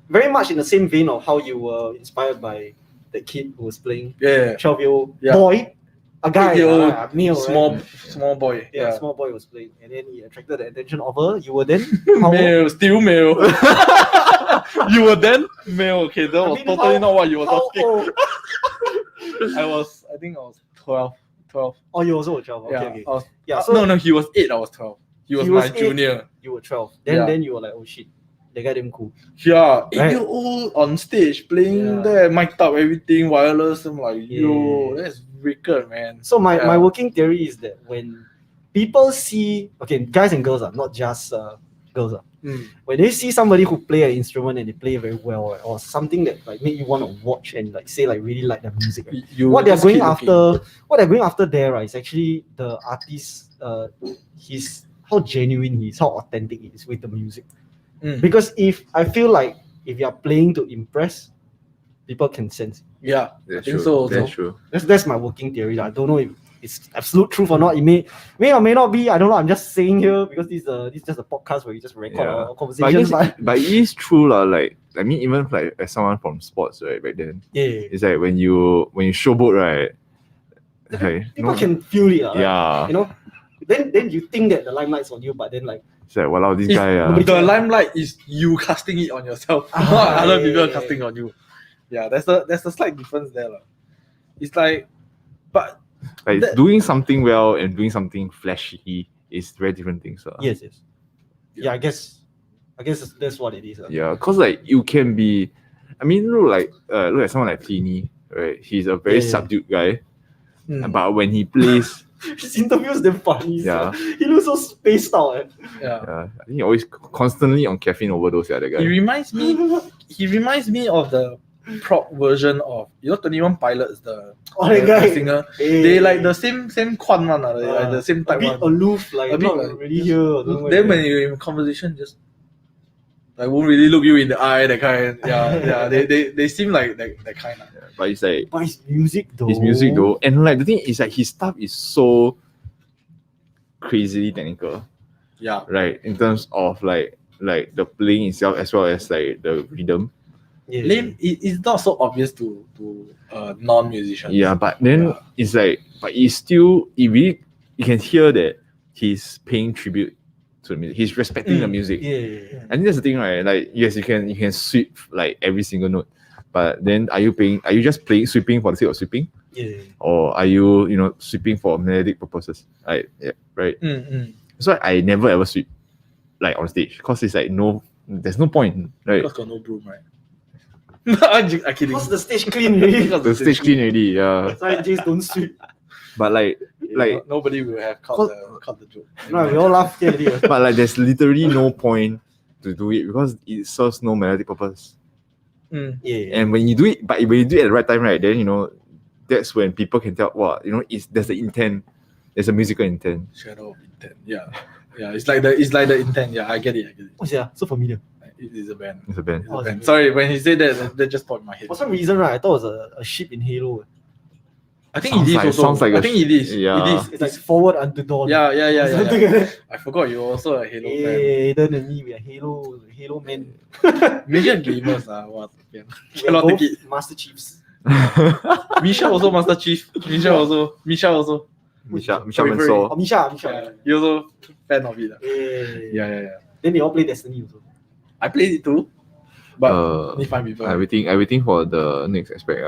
very much in the same vein of how you were inspired by the kid who was playing Yeah. 12-year-old Yeah. boy, a guy, 8-year-old a male, right? small boy. Yeah, Yeah. small boy was playing, and then he attracted the attention of her. You were then how old? Male, still male. You were then male. Okay, that I was mean, totally how- not what you were How talking. old? I think I was 12. Oh, you also were 12. Okay, Yeah. okay. I was, Yeah, so no, he was 8. I was 12. He was He my was 8. junior. you were 12. Then Yeah. then you were like, oh shit, that guy damn cool. Yeah, Right. 8-year-old on stage playing Yeah. there, mic'd up everything, wireless. I'm like, yo, Yeah. that's wicked, man. So my Yeah. working theory is that when people see, okay, guys and girls are not just girls are. Mm. When they see somebody who play an instrument and they play very well, right, or something that like make you want to watch and like say like really like the music, right? You What they're just going keep looking. what they're going after there, right, is actually the artist, his how genuine he is, how authentic he is with the music. Mm. Because if I feel like if you're playing to impress, people can sense it. Yeah, That's think true. so also. That's true. That's my working theory. I don't know if it's absolute truth or not. It may or may not be. I don't know. I'm just saying here because this is just a podcast where you just record Yeah. our But I conversations. guess, but it is true lah. Like I mean, even like as someone from sports, right? Back then, yeah, it's like when you showboat, right? Like, people can feel it. Right? yeah, You know, then you think that the limelight's on you, but then like It's like, wow, this If guy. nobody- The limelight is you casting it on yourself, not other people casting on you. Yeah, there's a slight difference there. It's like, but Like that- doing something well and doing something flashy is very different things. Yes. Yeah, I guess that's what it is. Yeah, cause like you can be, I mean, look at someone like Pliny, right? He's a very Yeah. subdued guy, mm, but when he plays, His interviews damn funny. Yeah. He looks so spaced out. yeah. I think he always constantly on caffeine overdose. Yeah, that guy. He reminds me of the prop version of 21 Pilots, the That guy. singer. Hey. They like the same kwan one, like the same a type bit one. aloof, like A bit not like- really here. or don't know Then where. when you're in conversation, just like won't really look you in the eye, that kind. Yeah. They seem like that kind. Yeah, but it's like But his music though. and like the thing is like his stuff is so crazily technical, Yeah. right? In terms of like the playing itself as well as like the rhythm. Yeah. Lame. It's not so obvious to non-musicians. Yeah, but then Yeah. it's like, but it's still, you can hear that he's paying tribute to the music. He's respecting the music. Yeah. I think that's the thing, right? Like, yes, you can sweep like every single note, but then are you just sweeping for the sake of sweeping, Yeah. or are you sweeping for melodic purposes? Right? Yeah, right. Mm-mm. So I never ever sweep like on stage because it's like there's no point, right? Because got no broom, right? I'm kidding. Because the stage clean already. The stage clean already, yeah. Sorry, Jace, don't sweep. But like, nobody will have caught the joke. No, we all laugh here already. but like, there's literally no point to do it because it serves no melodic purpose. Mm. Yeah. And when you do it, but when you do it at the right time, right, then that's when people can tell there's the intent, there's a musical intent. Shadow of intent. Yeah. It's like the intent. Yeah, I get it. What's that? So familiar. It is a band. It's a band. It's a Oh, band. it's a Sorry, when he said that just popped in my head. For some reason, right, I thought it was a ship in Halo. I think it is also. Sounds like I think it is. yeah. It is. It's like forward unto dawn. Yeah. Something like that. I forgot you're also a Halo fan. Hey, Aiden and me, we are Halo men. Major gamers what? We are Cannot both take it. Master Chiefs. Misha also Master Chief. Misha also. Misha Sorry, Mansour. Oh, Misha. Yeah, he also fan of it. Hey. Yeah. Then they all play Destiny also. I played it too, but need 5 people. I'm waiting for the next aspect.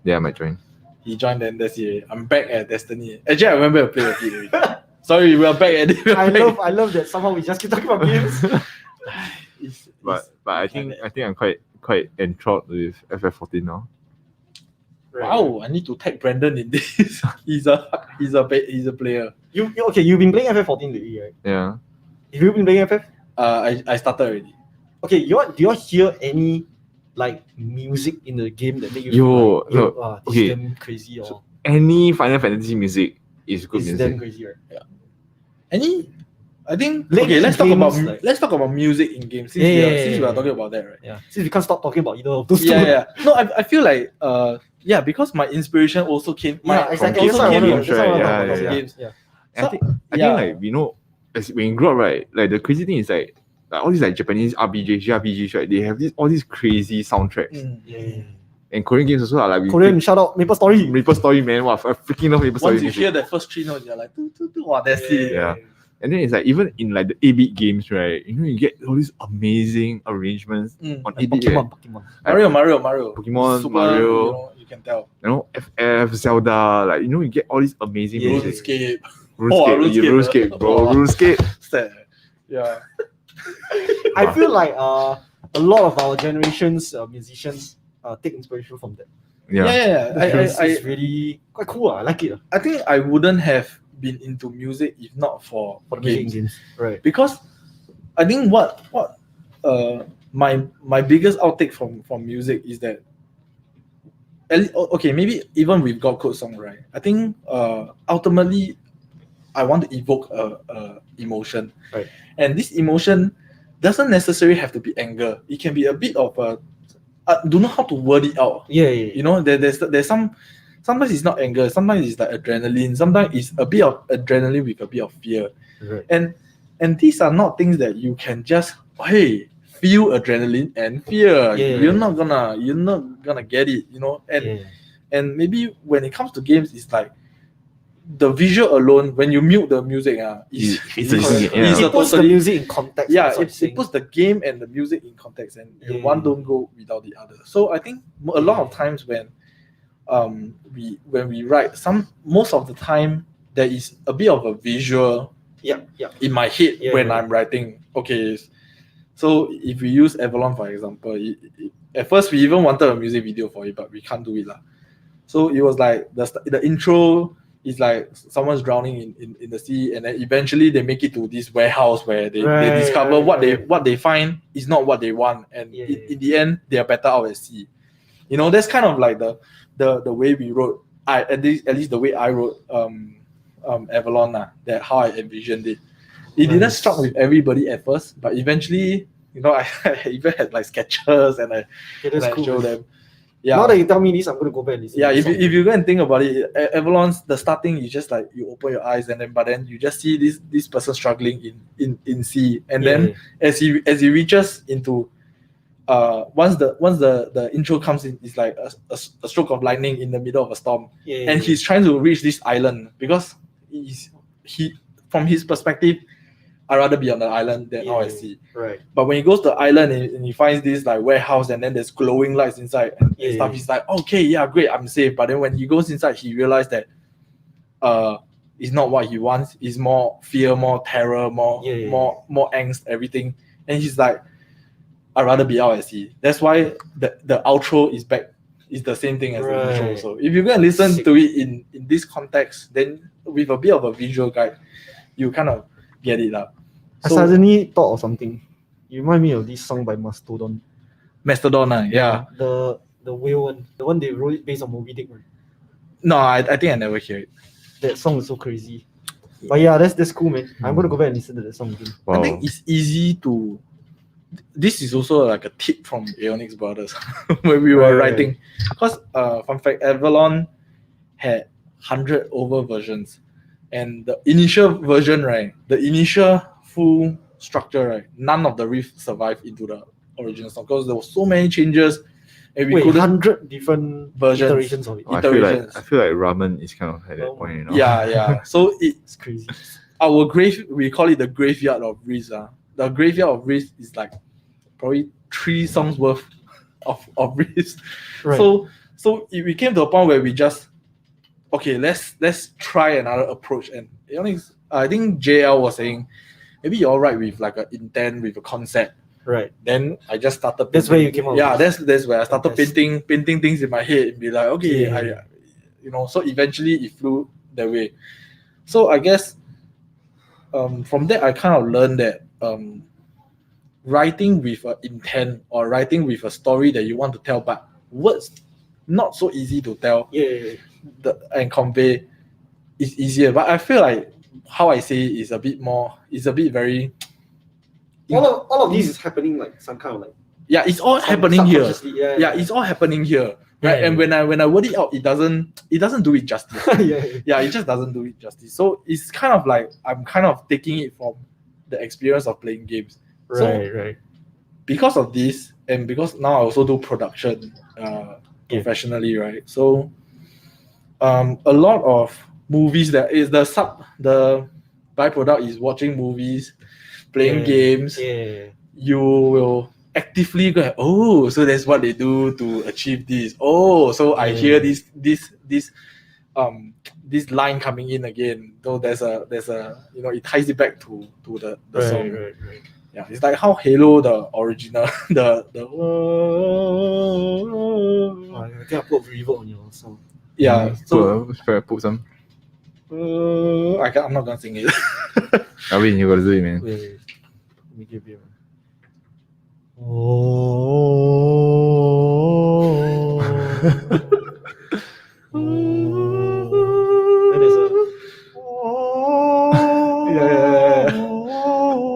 Yeah, I might join. He joined then that's it. I'm back at Destiny. Actually, I remember to play a bit already. Sorry, we are back at it. I love that somehow we just keep talking about games. But I think I'm quite enthralled with FF14 now. Right. Wow, I need to tag Brandon in this. he's a player. You've been playing FF14 lately, right? Yeah. Have you been playing FF? I started already. Okay, do you hear any like music in the game that make you Yo, feel like, no, this okay. is damn crazy or Any Final Fantasy music is good it's music. damn crazy, right? I think Late okay. Let's talk games, about like- let's talk about music in games since Yeah. we are talking about that, right? Yeah. Since we can't stop talking about either of those two. Yeah. No, I feel like because my inspiration also came. Yeah, exactly. Also That's came what I from wanna- that's what I wanna Yeah, talk about. yeah. games. Yeah. And So, I think like as when you grow up, right, like the crazy thing is like all these like Japanese JRPGs, right? They have all these crazy soundtracks. Yeah. And Korean games also are like Korean, shout out Maple Story. Maple Story, man. Wow, I freaking love Maple Story. Once you music. hear that first 3 notes, you're like, wow, that's it. Yeah. And then it's like even in like the 8-bit games, right? You get all these amazing arrangements on Like 8-bit. Pokemon. Mario. Pokemon, Super, Mario. you can tell. FF, Zelda, like you get all these amazing Yeah. music. RuneScape. RuneScape, bro. Oh. RuneScape. Sad. Yeah. I feel like a lot of our generation's musicians take inspiration from that. Yeah. It's really quite cool. I like it. I think I wouldn't have been into music if not for For the music games. games. Right. Because I think what my biggest outtake from music is that maybe even with God Code song, right? I think ultimately I want to evoke a emotion, right? And this emotion doesn't necessarily have to be anger. It can be a bit of I don't know how to word it out. Yeah. There's some. Sometimes it's not anger. Sometimes it's like adrenaline. Sometimes it's a bit of adrenaline with a bit of fear. Right. And these are not things that you can just feel adrenaline and fear. Yeah. You're not gonna get it. And maybe when it comes to games, it's like the visual alone, when you mute the music, It's a listening game, It yeah. puts the music in context. yeah, that's what I'm it saying. puts the game and the music in context, and one don't go without the other. So I think a lot of times when we write, most of the time there is a bit of a visual in my head when I'm writing. Okay, so if we use Avalon for example, at first we even wanted a music video for it, but we can't do it lah. So it was like the intro is like someone's drowning in the sea, and then eventually they make it to this warehouse where they discover what they find is not what they want, and in the end they are better out at sea. You know, that's kind of like the way we wrote. At least the way I wrote Avalon, that how I envisioned it. It didn't struck with everybody at first, but eventually, you know, I even had like sketches and I show them. Yeah. Now that you tell me this, I'm gonna go back and listen. Yeah, if you go and think about it, Avalon's the starting is just like you open your eyes and then you just see this person struggling in sea, and then as he reaches into once the intro comes in, it's like a stroke of lightning in the middle of a storm, and he's trying to reach this island because he from his perspective, I'd rather be on the island than out at sea. Right. But when he goes to the island and he finds this like warehouse and then there's glowing lights inside and stuff, he's like, okay, yeah, great, I'm safe. But then when he goes inside, he realized that it's not what he wants. It's more fear, more terror, more angst, everything. And he's like, I'd rather be out at sea. That's why the outro is back. It's the same thing as the intro. So if you go and listen to it in this context, then with a bit of a visual guide, you kind of get it up. I suddenly thought of something. You remind me of this song by Mastodon. Mastodon, yeah. The whale one, the one they wrote it based on Moby Dick. Right? No, I think I never hear it. That song is so crazy. But yeah, that's cool, man. I'm gonna go back and listen to that song again. Wow. I think it's easy to. This is also like a tip from Aeonix Brothers when we were writing. Because fun fact, Avalon had 100 over versions. And the initial version, right, the initial full structure, right, none of the riffs survived into the original song because there were so many changes, and we couldn't 100 different versions. iterations of it. I feel like ramen is kind of at that point, you know. Yeah. So It's crazy. Our we call it the graveyard of riffs. The graveyard of riffs is like probably 3 songs worth of riffs. Right. So we came to a point where we just okay, let's try another approach. And I think JL was saying maybe you're right with like an intent, with a concept. Right. Then I just started. That's where you came up. Yeah, that's where I started painting things in my head and be like, okay, so eventually it flew that way. So I guess from that I kind of learned that writing with an intent or writing with a story that you want to tell, but words not so easy to tell. And convey is easier, but I feel like how I say it is a bit very. All of this is happening like some kind of like. Yeah, it's all happening here. It's all happening here. Right, and when I word it out, it doesn't do it justice. It just doesn't do it justice. So it's kind of like I'm kind of taking it from the experience of playing games. Right. Because of this, and because now I also do production professionally, right? So. A lot of movies that is the byproduct is watching movies, playing games. You will actively go, so that's what they do to achieve this. So I hear this line coming in again. So there's a it ties it back to the song. Right. Yeah, it's like how Halo, the original, the I think I put reverb on your song. Yeah, so put some. I'm not gonna sing it. I mean, you gotta do it, man. Wait. Let me give you.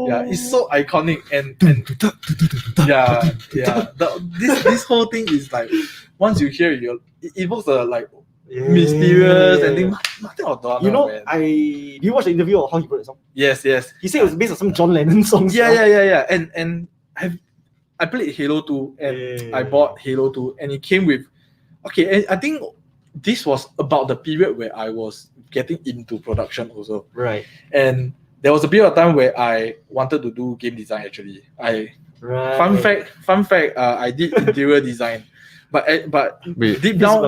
Yeah, it's so iconic and this whole thing is like once you hear it evokes a like mysterious and thing. Nothing of that. You watched the interview of how he wrote the song? Yes. He said it was based on some John Lennon songs. Yeah. And I played Halo 2 and I bought Halo 2 and it came with and I think this was about the period where I was getting into production also. Right. And there was a period of time where I wanted to do game design actually. Right. Fun fact, I did interior design. But Wait. deep down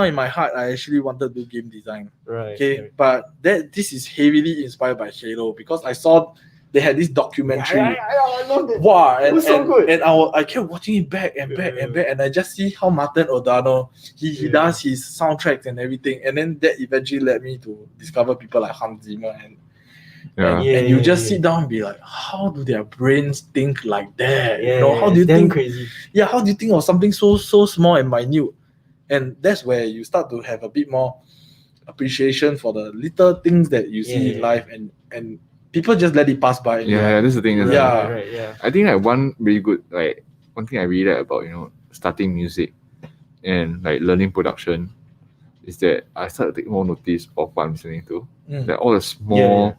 in my heart, I actually wanted to do game design. Right. Okay, right. but this is heavily inspired by Halo because I saw they had this documentary. I love that. Wow, It was so good. And I kept watching it back and back and back, and I just see how Martin O'Donnell he does his soundtracks and everything, and then that eventually led me to discover people like Hans Zimmer and you just sit down and be like, how do their brains think like that? Yeah, you know, how do you damn think crazy? Yeah, how do you think of something so small and minute? And that's where you start to have a bit more appreciation for the little things that you see in life, and people just let it pass by. Yeah, that's the thing. Right. I think like one really good one thing I really like about starting music and like learning production is that I start to take more notice of what I'm listening to. Like all the small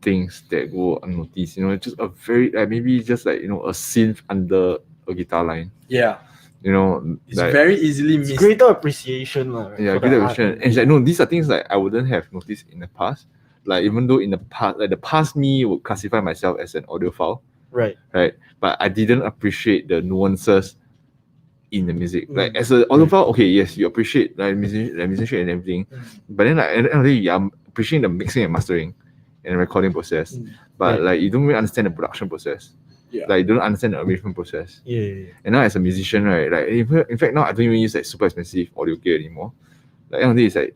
things that go unnoticed. Just a very maybe just like a synth under a guitar line. Yeah. It's like, very easily missed. It's greater appreciation. Right, yeah, greater appreciation. And it's like, no, these are things like I wouldn't have noticed in the past. Like even though in the past, like the past me would classify myself as an audiophile. Right. But I didn't appreciate the nuances in the music. Like as an audiophile, okay, yes, you appreciate like musicianship and everything. But then like at the end of the day, I'm appreciating the mixing and mastering and the recording process. But like you don't really understand the production process. Yeah. Like you don't understand the arrangement process. Yeah. And now as a musician, right, like in fact now I don't even use like super expensive audio gear anymore. Like at the end of the day,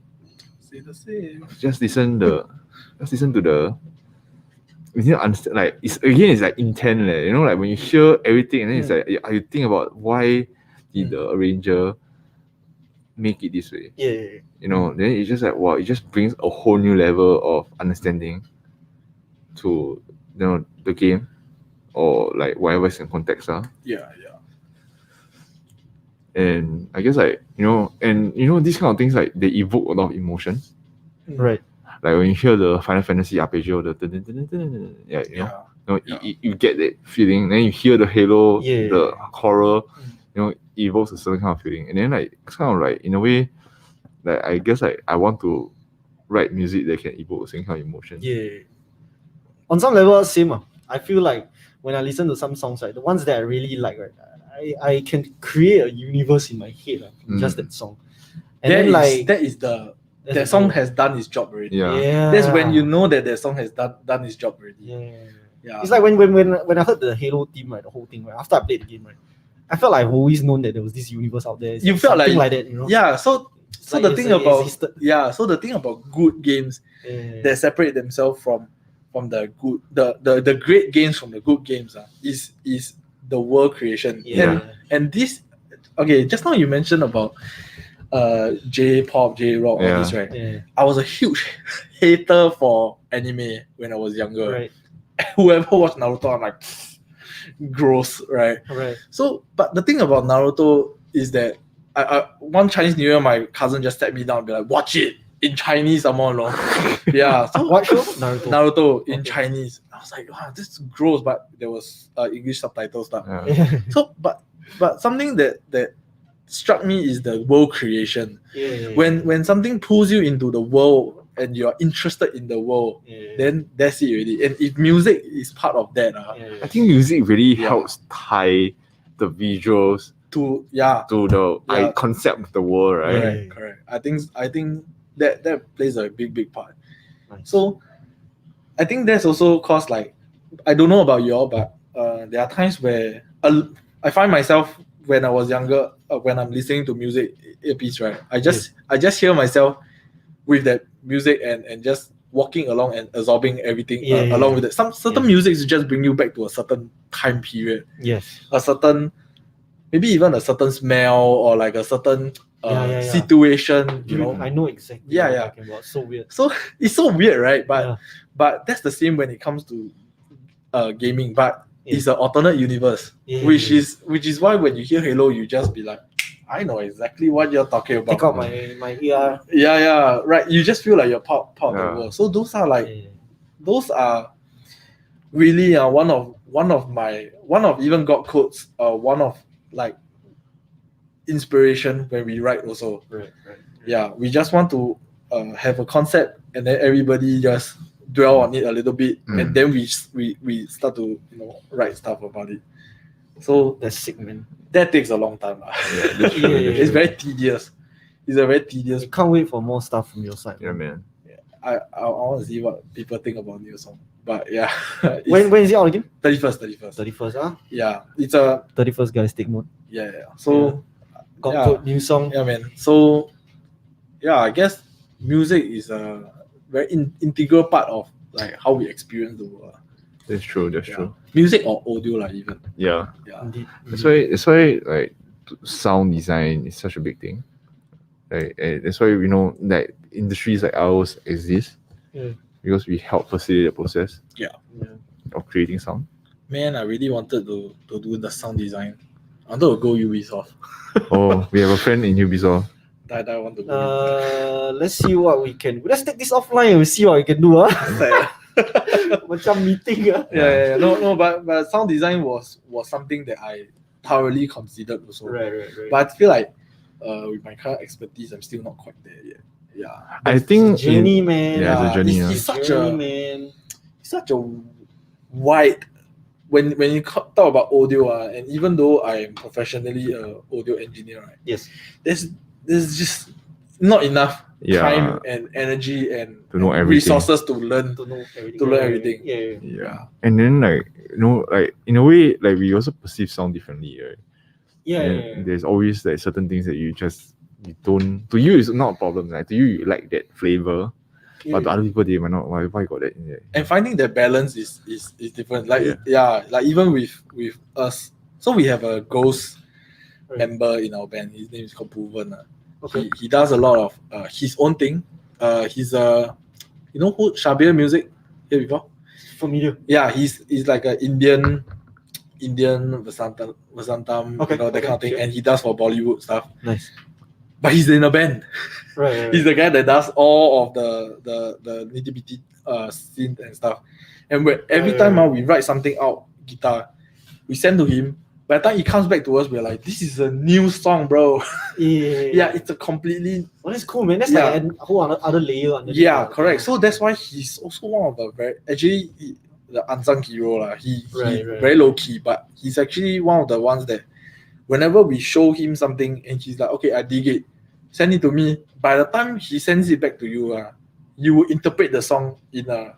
it's like just listen to the you need to understand, like it's like intent, like when you hear everything and then it's like you think about why did the arranger make it this way. Then it's just like wow, it just brings a whole new level of understanding to the game or like whatever's in context. And I guess like these kind of things like they evoke a lot of emotion. Right. Like when you hear the Final Fantasy arpeggio, you get that feeling. Then you hear the Halo, the horror, evokes a certain kind of feeling. And then like it's kind of like in a way, like I guess like I want to write music that can evoke the same kind of emotion. Yeah. On some level, same. I feel like when I listen to some songs, right, the ones that I really like, right, I can create a universe in my head from just that song. And then that song has done its job already. Yeah. That's when you know that song has done its job already. Yeah. It's like when I heard the Halo theme, right, the whole thing, right, after I played the game, right, I felt like I've always known that there was this universe out there. You felt like that, Yeah. So like the thing about good games that separate themselves from the good the great games from the good games is the world creation. And this just now you mentioned about J-pop, J-rock, all this, right? I was a huge hater for anime when I was younger. Right. Whoever watched Naruto, I'm like, gross, right? So, but the thing about Naruto is that one Chinese New Year, my cousin just sat me down and be like, watch it in Chinese, I'm all along. So what show? Naruto in Chinese. I was like, wow, this is gross, but there was English subtitles stuff. So, but something that struck me is the world creation. When something pulls you into the world and you're interested in the world, then that's it already. And if music is part of that, I think music really helps tie the visuals to the concept of the world, right? Correct. I think that plays a big part. So I think that's also cause like I don't know about y'all, but there are times where I find myself when I was younger, when I'm listening to music earpiece, right? I just hear myself with that music and just walking along and absorbing everything along with it. Some certain music just bring you back to a certain time period. A certain, maybe even a certain smell or like a certain situation. You know, I know exactly. What you're talking about. So weird. So it's so weird, right? But that's the same when it comes to gaming. But it's an alternate universe, which is why when you hear Halo, you just be like, I know exactly what you're talking about. Take out my ear. Right. You just feel like you're part of the world. So those are like, those are really one of even God quotes. One of like, inspiration when we write also. Right. Yeah, we just want to have a concept and then everybody just dwell on it a little bit and then we start to write stuff about it. So That's sick, man. that takes a long time. It's very tedious. It's a very tedious. I can't wait for more stuff from your side. Yeah, man. I want to see what people think about new song. But yeah. When is it out again? 31st. 31st, huh? Yeah. It's a 31st, guys, take note. yeah. So Got yeah. code, new song. yeah, man. So yeah, I guess music is a very integral part of like how we experience the world. That's true. That's Yeah. true. Music or audio like even. Yeah. Yeah. Indeed. That's why like sound design is such a big thing. Like that's why like industries like ours exist. Yeah. Because we help facilitate the process Yeah. of creating sound. Man, I really wanted to do the sound design. I wanted to go Ubisoft. Oh, we have a friend in Ubisoft. I want to go. Let's see what we can. Let's take this offline and we'll see what we can do. Macam meeting. Yeah. No, but sound design was something that I thoroughly considered also. Right. But I feel like with my current expertise, I'm still not quite there yet. Yeah. I think Journey, man. Yeah, it's a journey. It's such Journey, a man. such a wide when you talk about audio and even though I am professionally an audio engineer, right? Yes. There's just not enough Yeah. time and energy and To know everything. resources to learn. To know everything. To learn everything. Yeah. Yeah. And then like like in a way like we also perceive sound differently, right? Yeah. And there's always like certain things that you don't, to you it's not a problem. Like to you like that flavor. But to other people they might not. Why got that in there? And finding that balance is different. Like Yeah. like even with us. So we have a ghost Right. member in our band. His name is called Puvan. Okay. He does a lot of his own thing. He's you know who Shabir Music here before? Familiar. Yeah, he's like an Indian Vasantam, Okay, that kind of thing, sure. and he does for Bollywood stuff. Nice. But he's in a band. Right. He's the guy that does all of the nitty-bitty synth and stuff. And every time we write something out, guitar, we send to him. By the time he comes back to us, we're like, this is a new song, bro. Yeah, it's a completely Well, that's cool, man. That's Yeah. like a whole other layer. Underneath yeah, that. correct. So that's why he's also one of the the unsung hero lah. He Right. very low key, but he's actually one of the ones that whenever we show him something and he's like, okay, I dig it, send it to me. By the time he sends it back to you, you will interpret the song in a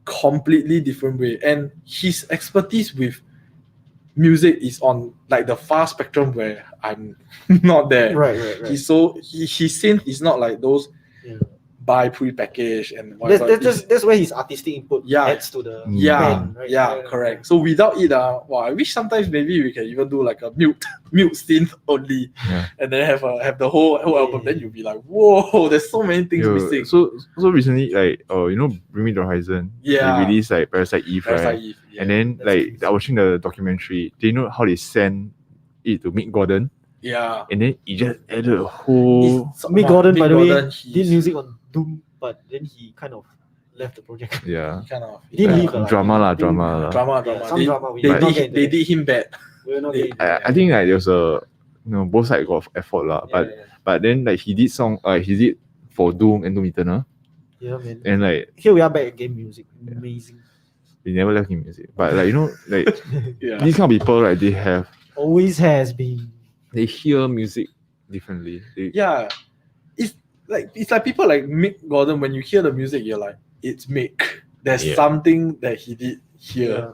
completely different way. And his expertise with music is on like the far spectrum where I'm not there. Right. His synth is not like those Yeah. buy pre-packaged and whatever. That's where his artistic input Yeah. adds to the Yeah, band, right? yeah, correct. So without it, I wish sometimes maybe we can even do like a mute synth only, Yeah. and then have the whole album. Then you'll be like, whoa, there's so many things missing. So recently, like Bring Me the Horizon. Yeah. They released like Parasite Eve, Parasite right? Eve, yeah. And then That's like nice. I watching the documentary. They know how they send it to Mick Gordon, yeah, and then he just added a whole. Mick Gordon, by the way, Gordon, did music on Doom, but then he kind of left the project. Yeah. kind of He didn't Yeah, leave. drama lah. drama. Some They, drama. We they will not did get into they that. did him bad. We will not they- get into that. I think like there's a both sides got effort lah, but then like he did he did for Doom and Doom Eternal, Yeah, man. and like Here we are back again. Music, amazing. they never left him music. But like like Yeah. these kind of people, like Always has been. they hear music differently. Yeah, it's like people like Mick Gordon. When you hear the music, you're like, it's Mick. There's Yeah. something that he did here.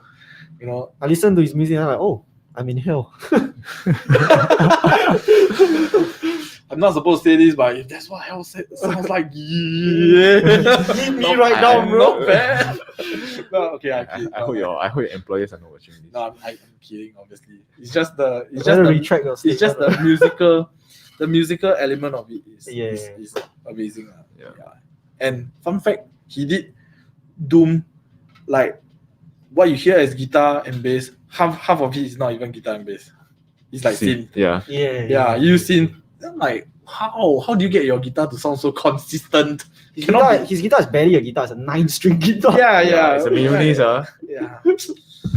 You know, I listen to his music and I'm like, oh, I'm in hell. I'm not supposed to say this, but if that's what hell sounds like, yeah. Hit me right now, bro. Not bad. No, okay, I hope your employers are not watching this. No, I'm kidding. Obviously, it's just the Retract your it's just the musical element of it is Yeah. is amazing. Yeah. And fun fact, he did Doom, like what you hear as guitar and bass, half of it is not even guitar and bass. It's like synth. Yeah. Yeah, you synth. I'm like, how do you get your guitar to sound so consistent? His Cannot guitar is barely a guitar, it's a 9-string guitar. Yeah. It's a mayonnaise, Yeah.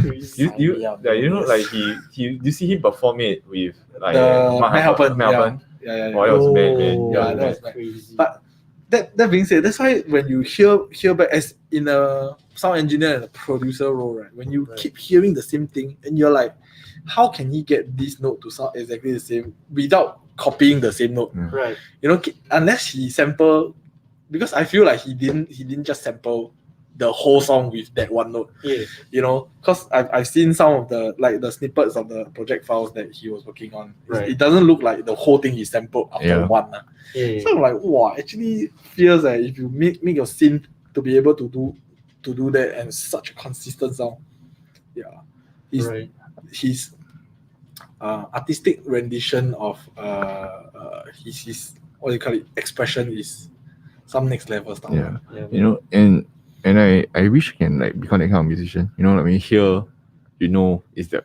Crazy. You Yeah, know, yes. like he you see him perform it with like The Melbourne. Yeah. Oh, that was mad, man. Oh, Yeah, that mad. was mad. crazy. But that being said, that's why when you hear back as in a sound engineer and a producer role, right? When you Right. keep hearing the same thing and you're like, how can he get this note to sound exactly the same without copying the same note? Right. You know, unless he sample, because I feel like he didn't just sample the whole song with that one note. Yeah. You know, because I've seen some of the snippets of the project files that he was working on. Right. It doesn't look like the whole thing he sampled after Yeah. one. Yeah. So I'm like, wow, actually feels that if you make your synth to be able to do that and such a consistent sound, yeah, Right. his artistic rendition of his what do you call it, expression is some next level stuff. Yeah. Yeah. You know, and I wish I can like become that kind of musician. You know, like when you hear, you know, it's that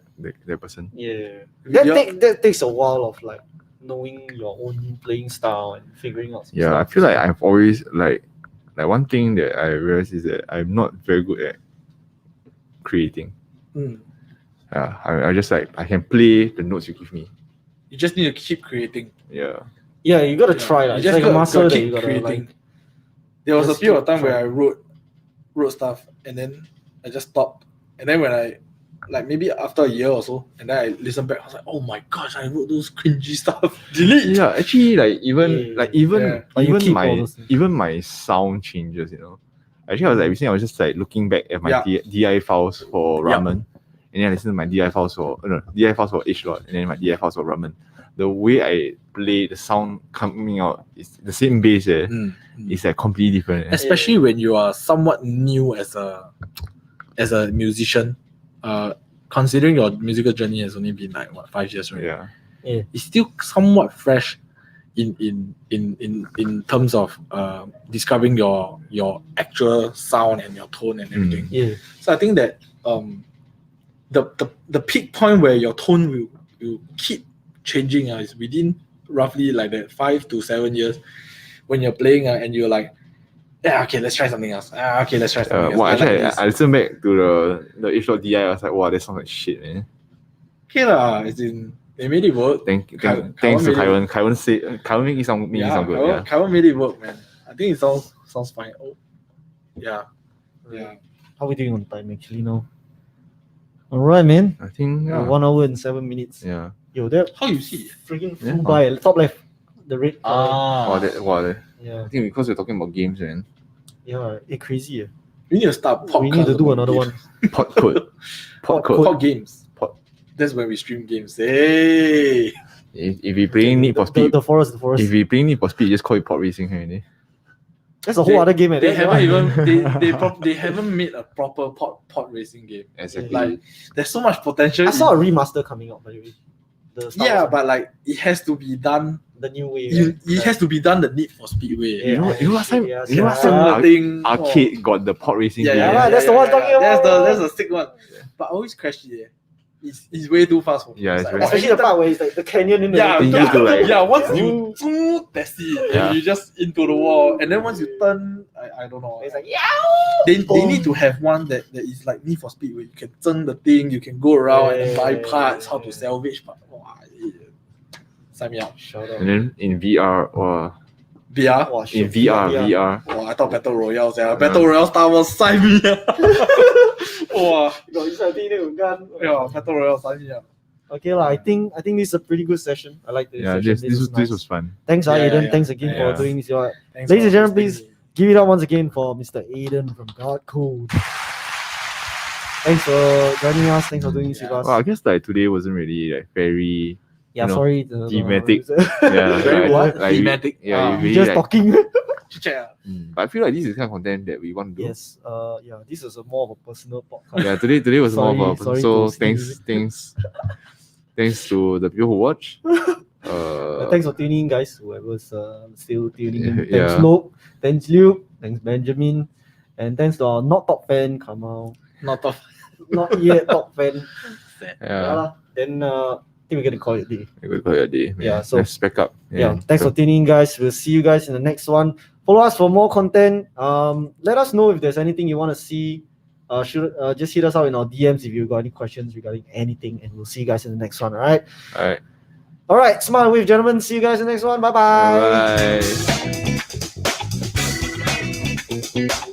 person. Yeah. Yeah. That takes a while of like knowing your own playing style and figuring out. Some Yeah, I stuff. feel like I've always like one thing that I realized is that I'm not very good at creating. Mm. Yeah, I just like I can play the notes you give me. You just need to keep creating. Yeah. Yeah, you gotta Yeah. try. You Like, it's just like a gotta muscle that keep you gotta creating. like. There was a just period of keep time where I trying. wrote stuff and then I just stopped. And then when I like maybe after a year or so, and then I listened back, I was like, oh my gosh, I wrote those cringy stuff. Delete. Yeah, actually, like even Yeah. Yeah. But you keep all those things. even my sound changes. You know, actually, I was like recently I was just like looking back at my Yeah. DI files for Yeah. ramen, and then I listened to my DI files for DI files for H-Lot, and then my DI files for ramen. The way I play the sound coming out is the same bass. It's like completely different. Especially when you are somewhat new as a musician. Considering your musical journey has only been like what 5 years, right? Yeah. It's still somewhat fresh in terms of discovering your actual sound and your tone and everything. Yeah. So I think that the peak point where your tone will keep changing is within roughly like that 5 to 7 years when you're playing and you're like, yeah, okay, let's try something else. Okay, let's try something else. Well, actually, like I listened back to the H-Lot DI. I was like, wow, that sounds like shit, man. okay lah, as in they made it work. Thanks Kaiwan to made it- Kaiwan make it sound good. Yeah. Kaiwan made it work, man. I think it sounds fine. Oh, yeah. How we doing on time actually now? Alright, man. I think We're 1 hour and 7 minutes. yeah. Yo, that How you see? freaking Yeah. flew by. Top left. The red. Wow, I Yeah. think because we're talking about games, man. Yeah. It's crazy. We need to start podcast. We need to do about another games. one. Pod code. Pod games. Pod. That's when we stream games. Hey. If we playing Need for The Speed, forest. if we playing Need for Speed, just call it pod racing already. That's a whole other game. They haven't even they haven't made a proper pod racing game. Exactly. Like there's so much potential. I saw a remaster coming out by the way. The Star Yeah, Wars but like it has to be done. the new way. It has to be done the Need for Speed way. Yeah. You know last time, Yeah, you know last time yeah. Thing, arcade got the pod racing Yeah, game. yeah, Yeah, that's the one I'm talking That's about. the sick one. But I always crash it. It's way too fast for me. Yeah, It's it's like, very Especially the part where it's like the canyon in the Yeah, You need to, like- yeah. Once you that's it, Yeah. and you just into the wall, and then once you turn, I don't know. It's like yeah. They need to have one that is like Need for Speed where you can turn the thing, you can go around and buy Yeah. parts, how to salvage parts. Wow, sign me up. Shout out. And then in VR, or VR. Wow, in shit, VR. Oh, I thought Battle Royale. Battle Royale Star Wars, sign me up. Wow. Got inside the gun. Yeah, Battle Royale, sign me up. Okay, I think this is a pretty good session. I like this Yeah, session. this was fun. Thanks, Yeah, Aiden. yeah. Thanks again Yeah. for doing this. Thanks Ladies and for gentlemen, please hosting me. give it up once again for Mr. Aiden from God Code. Thanks for joining us. Thanks for doing this with us. Well, I guess like today wasn't really like very Yeah, you know, sorry. thematic. Yeah, Very what? like, Thematic. Yeah, Ah. you just really like, talking. Check. but I feel like this is the kind of content that we want to do. Yes. Yeah. This is a more of a personal podcast. Yeah, today was more of a Sorry so to steal thanks to the people who watch. Thanks for tuning in, guys. Whoever's still tuning in. Yeah. Thanks, Luke. Thanks, Luke. Thanks, Benjamin. And thanks to our not top fan, Kamal. Not tough. Not yet top fan. Yeah, Then I think we're gonna call it a day. we could call it a day. Man. Yeah, so- let's back up. Yeah. Thanks for tuning in, guys. We'll see you guys in the next one. Follow us for more content. Let us know if there's anything you want to see just hit us out in our DMs if you got any questions regarding anything, and we'll see you guys in the next one. All right. All right. Smile Wave, gentlemen. See you guys in the next one. Bye bye. Bye.